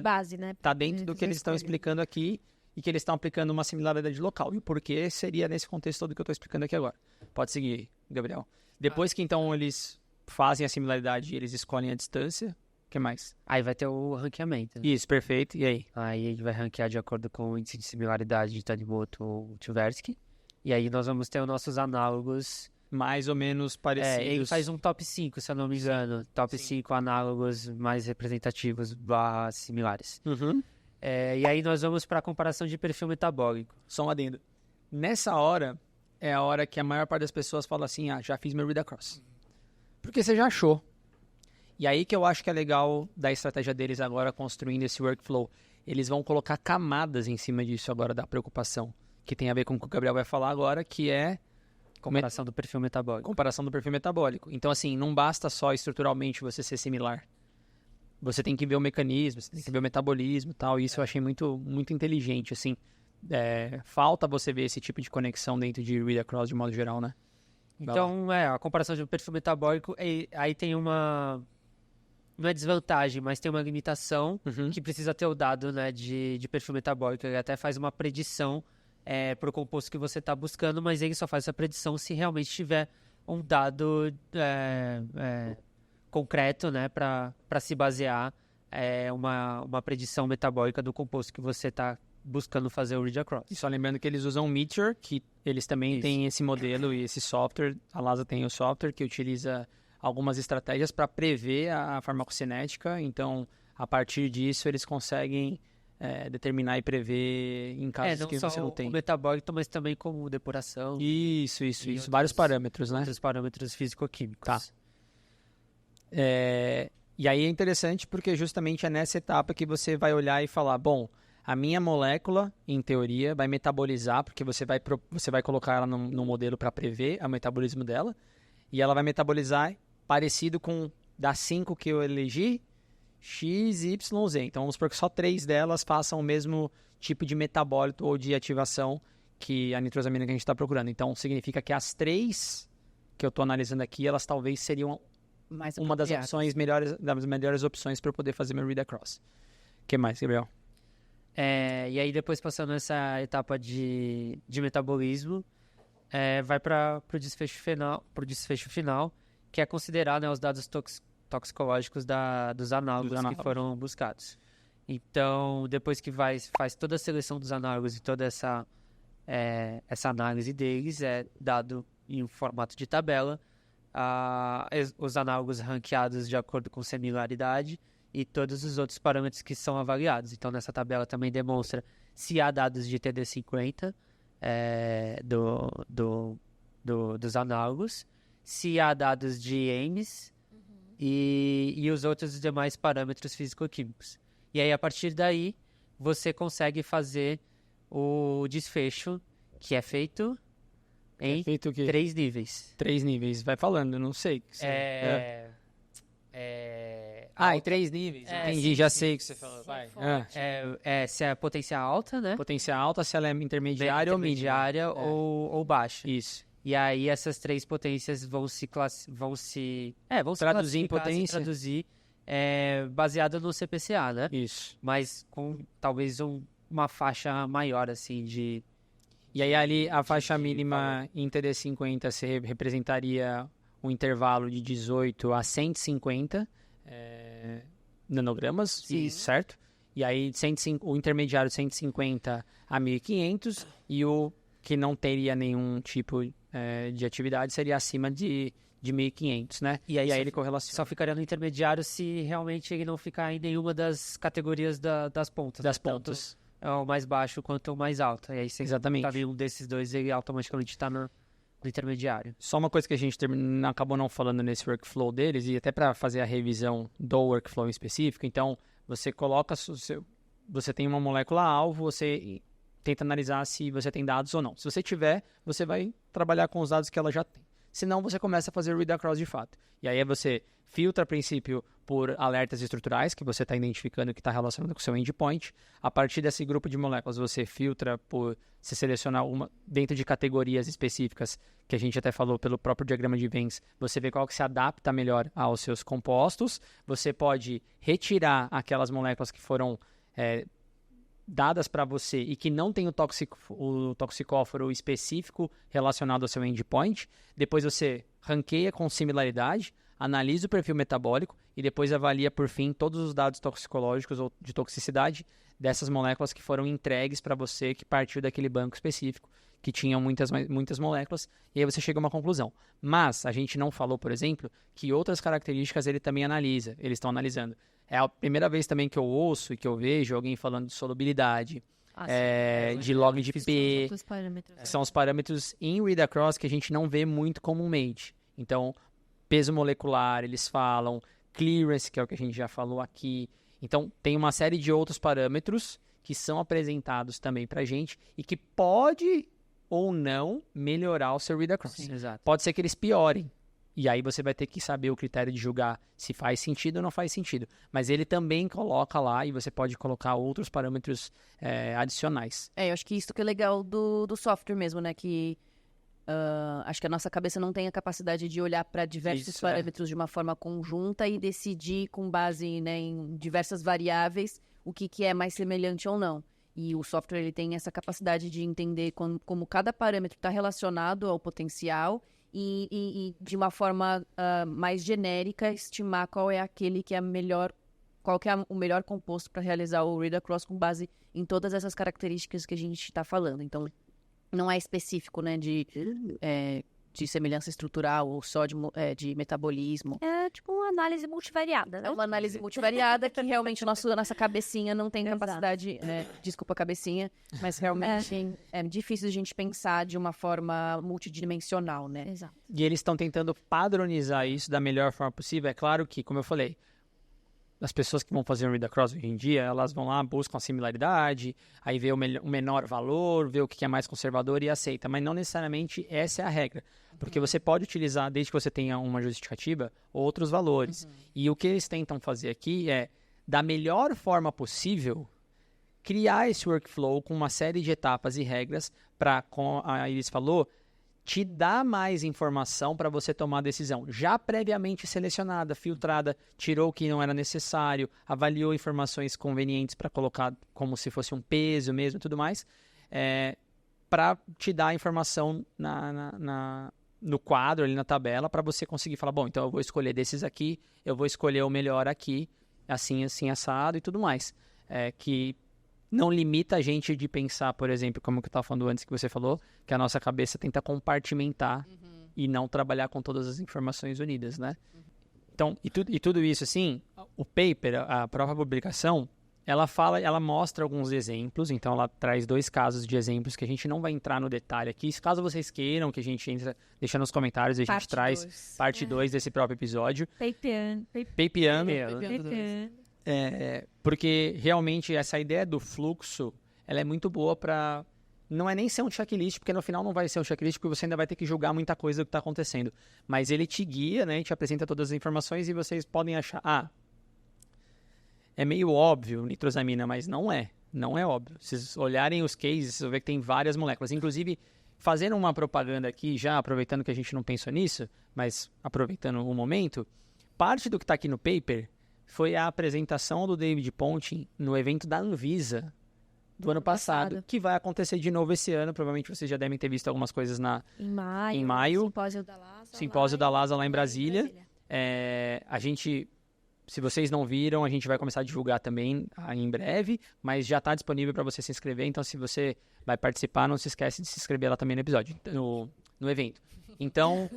base, né? Está dentro do que eles estão explicando aqui e que eles estão aplicando uma similaridade local. E o porquê seria nesse contexto todo que eu estou explicando aqui agora. Pode seguir, Gabriel. Depois que, então, eles fazem a similaridade e eles escolhem a distância, o que mais? Aí vai ter o ranqueamento. Isso, perfeito. E aí? Aí a gente vai ranquear de acordo com o índice de similaridade de Tanimoto ou Tversky. E aí nós vamos ter os nossos análogos... mais ou menos parecidos. Ele faz um top 5, se eu não me engano. Top 5 análogos mais representativos / similares. Uhum. E aí nós vamos para a comparação de perfil metabólico. Só um adendo. Nessa hora, é a hora que a maior parte das pessoas fala assim, já fiz meu read across. Porque você já achou. E aí que eu acho que é legal da estratégia deles agora construindo esse workflow. Eles vão colocar camadas em cima disso agora da preocupação. Que tem a ver com o que o Gabriel vai falar agora, que é... comparação do perfil metabólico. Comparação do perfil metabólico. Então, assim, não basta só estruturalmente você ser similar. Você tem que ver o mecanismo, você tem que ver o metabolismo e tal. E isso eu achei muito, muito inteligente, assim. Falta você ver esse tipo de conexão dentro de read across de modo geral, né? Então, a comparação do perfil metabólico, aí tem uma... Não é desvantagem, mas tem uma limitação que precisa ter o dado, né, de perfil metabólico. Ele até faz uma predição para o composto que você está buscando, mas ele só faz essa predição se realmente tiver um dado concreto, né, para se basear uma predição metabólica do composto que você está buscando fazer o read across. E só lembrando que eles usam o Meteor, que eles também têm esse modelo e esse software. A LASA tem o software que utiliza algumas estratégias para prever a farmacocinética. Então, a partir disso, eles conseguem determinar e prever em casos que você não tem. O metabólico, mas também como depuração. Isso. Vários parâmetros, né? Outros parâmetros físico-químicos. Tá. E aí é interessante porque justamente é nessa etapa que você vai olhar e falar, bom, a minha molécula, em teoria, vai metabolizar, porque você vai colocar ela no modelo para prever o metabolismo dela, e ela vai metabolizar parecido com das 5 que eu elegi, X, Y, Z. Então, vamos supor que só 3 delas façam o mesmo tipo de metabólito ou de ativação que a nitrosamina que a gente está procurando. Então, significa que as 3 que eu estou analisando aqui, elas talvez seriam uma das opções das melhores opções para eu poder fazer meu read across. O que mais, Gabriel? E aí, depois passando essa etapa de metabolismo, vai para o desfecho final, que é considerar, né, os dados toxicológicos dos análogos que foram buscados. Então, depois que faz toda a seleção dos análogos e toda essa análise deles, é dado em um formato de tabela, os análogos ranqueados de acordo com similaridade e todos os outros parâmetros que são avaliados. Então, nessa tabela também demonstra se há dados de TD50 dos análogos, se há dados de Ames e os outros demais parâmetros físico-químicos. E aí, a partir daí, você consegue fazer o desfecho, que é feito em 3 níveis. 3 níveis. Vai falando, eu não sei. Em 3 níveis. Entendi, já sei o que você falou. Vai. Se é potência alta, né? Potência alta, se ela é intermediária ou baixa. Isso. E aí essas 3 potências vão se traduzir em potência. Baseada no CPCA, né? Isso. Mas com talvez uma faixa maior, assim, de... E aí ali a faixa mínima em TD50 se representaria um intervalo de 18 a 150 nanogramas, certo? E aí o intermediário de 150 a 1500 e o que não teria nenhum tipo de atividade seria acima de 1500, né? E aí ele correlaciona. Só ficaria no intermediário se realmente ele não ficar em nenhuma das categorias das pontas. Das pontas. Tanto o mais baixo quanto o mais alto. E aí se tá em um desses dois, ele automaticamente está no intermediário. Só uma coisa que a gente acabou não falando nesse workflow deles, e até para fazer a revisão do workflow em específico, então você coloca, você tem uma molécula-alvo, você tenta analisar se você tem dados ou não. Se você tiver, você vai trabalhar com os dados que ela já tem. Senão, você começa a fazer o read across de fato. E aí você filtra, a princípio, por alertas estruturais, que você está identificando que está relacionado com o seu endpoint. A partir desse grupo de moléculas, você filtra por se selecionar uma dentro de categorias específicas, que a gente até falou pelo próprio diagrama de Venn. Você vê qual que se adapta melhor aos seus compostos. Você pode retirar aquelas moléculas que foram dadas para você e que não tem o toxicóforo específico relacionado ao seu endpoint. Depois você ranqueia com similaridade, analisa o perfil metabólico e depois avalia, por fim, todos os dados toxicológicos ou de toxicidade dessas moléculas que foram entregues para você, que partiu daquele banco específico, que tinham muitas moléculas, e aí você chega a uma conclusão. Mas a gente não falou, por exemplo, que outras características ele também analisa, eles estão analisando. É a primeira vez também que eu ouço e que eu vejo alguém falando de solubilidade, de log de P, que são os parâmetros em read across que a gente não vê muito comumente. Então, peso molecular, eles falam, clearance, que é o que a gente já falou aqui. Então, tem uma série de outros parâmetros que são apresentados também para a gente e que pode ou não melhorar o seu read across. Sim, exato. Pode ser que eles piorem. E aí você vai ter que saber o critério de julgar se faz sentido ou não faz sentido. Mas ele também coloca lá e você pode colocar outros parâmetros adicionais. Eu acho que isso que é legal do software mesmo, né? Que acho que a nossa cabeça não tem a capacidade de olhar para diversos parâmetros de uma forma conjunta e decidir com base, né, em diversas variáveis o que é mais semelhante ou não. E o software ele tem essa capacidade de entender como cada parâmetro está relacionado ao potencial e de uma forma mais genérica estimar qual é aquele que é melhor, qual que é o melhor composto para realizar o read across com base em todas essas características que a gente está falando. Então, não é específico, né, de semelhança estrutural ou só de metabolismo. É tipo uma análise multivariada, né? É uma análise multivariada que realmente nossa cabecinha não tem capacidade, né? Desculpa, cabecinha, mas realmente é difícil a gente pensar de uma forma multidimensional, né? Exato. E eles estão tentando padronizar isso da melhor forma possível. É claro que, como eu falei, as pessoas que vão fazer um read across hoje em dia, elas vão lá, buscam a similaridade, aí vê o menor valor, vê o que é mais conservador e aceita. Mas não necessariamente essa é a regra. Porque você pode utilizar, desde que você tenha uma justificativa, outros valores. E o que eles tentam fazer aqui é da melhor forma possível, criar esse workflow com uma série de etapas e regras para, como a Iris falou, te dar mais informação para você tomar a decisão. Já previamente selecionada, filtrada, tirou o que não era necessário, avaliou informações convenientes para colocar como se fosse um peso mesmo e tudo mais, para te dar a informação no quadro, ali na tabela, para você conseguir falar, bom, então eu vou escolher desses aqui, eu vou escolher o melhor aqui, assim, assado e tudo mais. Que não limita a gente de pensar, por exemplo, como eu estava falando antes que você falou, que a nossa cabeça tenta compartimentar e não trabalhar com todas as informações unidas, né? Então, e tudo isso, assim, o paper, a própria publicação, ela mostra alguns exemplos, então ela traz 2 casos de exemplos que a gente não vai entrar no detalhe aqui. Caso vocês queiram que a gente entre, deixa nos comentários e a gente traz parte 2 desse próprio episódio. Papeando. Porque realmente essa ideia do fluxo, ela é muito boa para... Não é nem ser um checklist, porque no final não vai ser um checklist, porque você ainda vai ter que julgar muita coisa do que está acontecendo. Mas ele te guia, né? Te apresenta todas as informações e vocês podem achar... é meio óbvio nitrosamina, mas não é. Não é óbvio. Se vocês olharem os cases, vocês vão ver que tem várias moléculas. Inclusive, fazendo uma propaganda aqui, já aproveitando que a gente não pensou nisso, mas aproveitando o momento, parte do que está aqui no paper foi a apresentação do David Pontin no evento da Anvisa do ano passado, que vai acontecer de novo esse ano. Provavelmente vocês já devem ter visto algumas coisas em maio. Simpósio da LASA lá em Brasília. A gente... Se vocês não viram, a gente vai começar a divulgar também em breve, mas já está disponível para você se inscrever. Então, se você vai participar, não se esquece de se inscrever lá também no episódio, no evento. Então...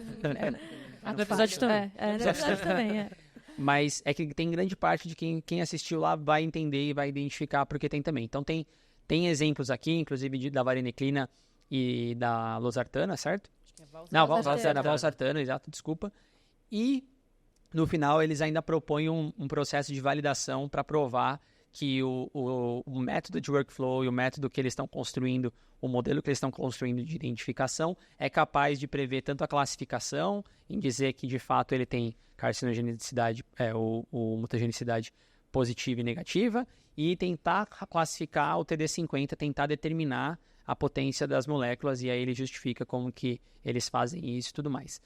no episódio também. No episódio também, Mas é que tem grande parte de quem assistiu lá vai entender e vai identificar porque tem também. Então, tem exemplos aqui, inclusive da vareniclina e da losartana, certo? Valsartana, exato, desculpa. E... no final, eles ainda propõem um processo de validação para provar que o método de workflow e o método que eles estão construindo, o modelo que eles estão construindo de identificação, é capaz de prever tanto a classificação, em dizer que, de fato, ele tem carcinogenicidade, ou mutagenicidade positiva e negativa, e tentar classificar o TD50, tentar determinar a potência das moléculas, e aí ele justifica como que eles fazem isso e tudo mais.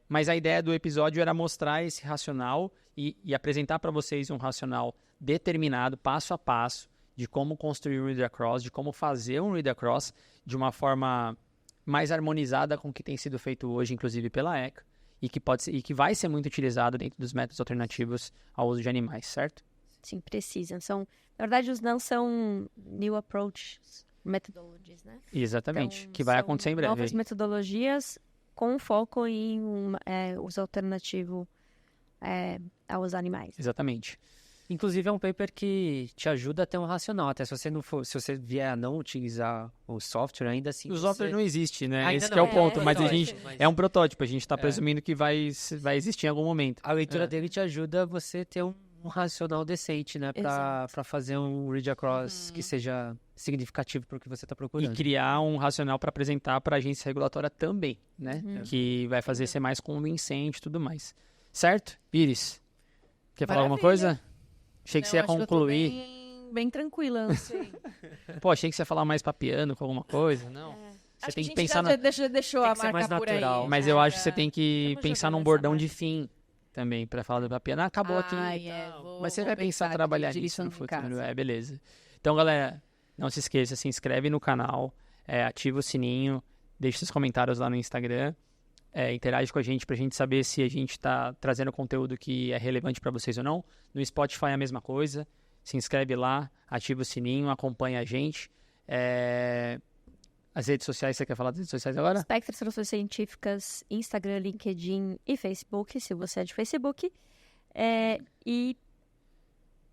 Mas a ideia do episódio era mostrar esse racional e apresentar para vocês um racional determinado, passo a passo, de como construir um read across, de como fazer um read across de uma forma mais harmonizada com o que tem sido feito hoje, inclusive pela ECA, e que vai ser muito utilizado dentro dos métodos alternativos ao uso de animais, certo? Sim, precisa. Na verdade, os não são new approaches, methodologies, né? Exatamente, então, que vai acontecer em breve. Novas metodologias com foco em uso alternativo aos animais. Exatamente. Inclusive é um paper que te ajuda a ter um racional, até se você vier a não utilizar o software, ainda assim... O software não existe, né? Ainda Esse não, é o ponto, mas é um protótipo, a gente está presumindo que vai existir em algum momento. A leitura dele te ajuda você ter um racional decente, né? Para fazer um read across que seja significativo para o que você está procurando. E criar um racional para apresentar para a agência regulatória também, né? Que vai fazer ser mais convincente e tudo mais. Certo? Iris, quer falar alguma coisa? Achei que você ia concluir. Bem tranquila, não sei. Pô, achei que você ia falar mais papiano com alguma coisa. Não. Você tem que pensar deixou a marca mais por natural. aí. Mas eu acho que você tem que pensar num bordão de fim também para falar do papiano. Acabou aqui. Mas você vai pensar em trabalhar nisso no futuro. Beleza. Então, galera, não se esqueça, se inscreve no canal, ativa o sininho, deixa seus comentários lá no Instagram. Interage com a gente pra gente saber se a gente tá trazendo conteúdo que é relevante para vocês ou não. No Spotify é a mesma coisa. Se inscreve lá, ativa o sininho, acompanha a gente. As redes sociais, você quer falar das redes sociais agora? Spectra Soluções Científicas, Instagram, LinkedIn e Facebook, se você é de Facebook. E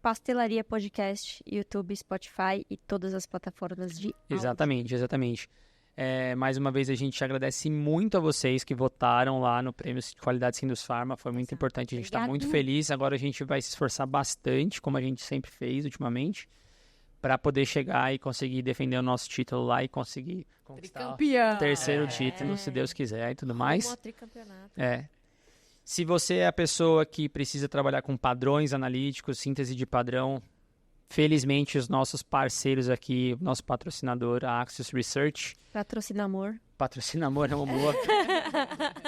Pastelaria Podcast, YouTube, Spotify e todas as plataformas de áudio. Exatamente. Mais uma vez, a gente agradece muito a vocês que votaram lá no Prêmio de Qualidade Sindusfarma. Foi muito importante, a gente está muito feliz. Agora a gente vai se esforçar bastante, como a gente sempre fez ultimamente, para poder chegar e conseguir defender o nosso título lá e conseguir conquistar o terceiro título, se Deus quiser e tudo mais. Tricampeonato. Se você é a pessoa que precisa trabalhar com padrões analíticos, síntese de padrão, felizmente os nossos parceiros aqui, nosso patrocinador, a Axios Research. Patrocina amor. Patrocina amor, é uma boa.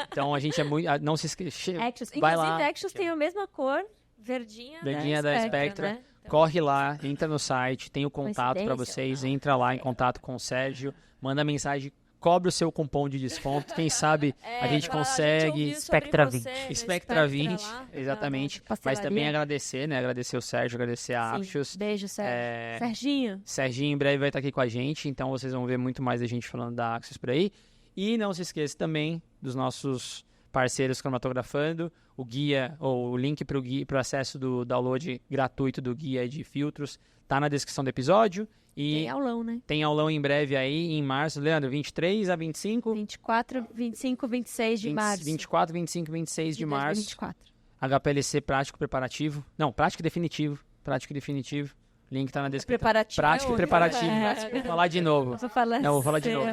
Então a gente é muito... Não se esqueça. Vai lá. Inclusive, Axios tem a mesma cor, verdinha da Spectra. Né? Então, corre lá, entra no site, tem o contato para vocês, entra lá em contato com o Sérgio, manda mensagem, cobre o seu cupom de desconto, quem sabe a gente consegue. Spectra 20. Spectra 20, exatamente. Mas também agradecer, né? Agradecer o Sérgio, agradecer a Axios. Beijo, Sérgio. Serginho em breve vai estar aqui com a gente, então vocês vão ver muito mais a gente falando da Axios por aí. E não se esqueça também dos nossos parceiros Cromatografando, o guia, ou o link para o acesso do download gratuito do guia de filtros, tá na descrição do episódio. E tem aulão, né? Tem aulão em breve aí, em março. Leandro, 23 a 25? 24, 25, 26 de março. 24, 25, 26 de março. 24. HPLC prático preparativo. Não, prático e definitivo. Prático e definitivo. Link tá na descrição. Preparativo. Prático e preparativo. Vou falar de novo. Vou falar de novo.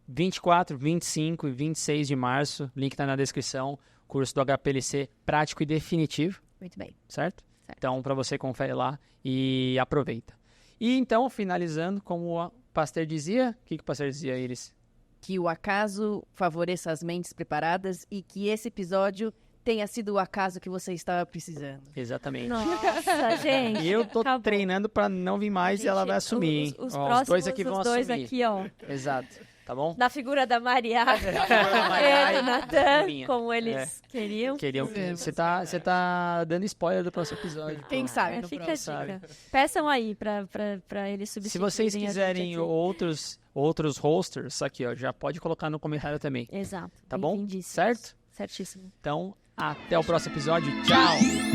24, 25 e 26 de março. Link tá na descrição. Curso do HPLC prático e definitivo. Muito bem. Certo? Então, para você, confere lá e aproveita. E então, finalizando, como o Pasteur dizia, o que o Pasteur dizia, Iris? Que o acaso favoreça as mentes preparadas e que esse episódio tenha sido o acaso que você estava precisando. Exatamente. Nossa, gente. E eu tô treinando para não vir mais, gente, e ela vai assumir, hein? Os dois aqui vão assumir. Os dois aqui, ó. Exato. Tá bom? Na figura da Maria e do Natan, como eles queriam. Você tá dando spoiler do próximo episódio. Quem sabe? Fica a dica. Peçam aí pra eles substituírem. Se vocês quiserem outros hosters, aqui, ó, já pode colocar no comentário também. Exato. Tá bom? Lindíssimo. Certo? Certíssimo. Então, até o próximo episódio. Tchau!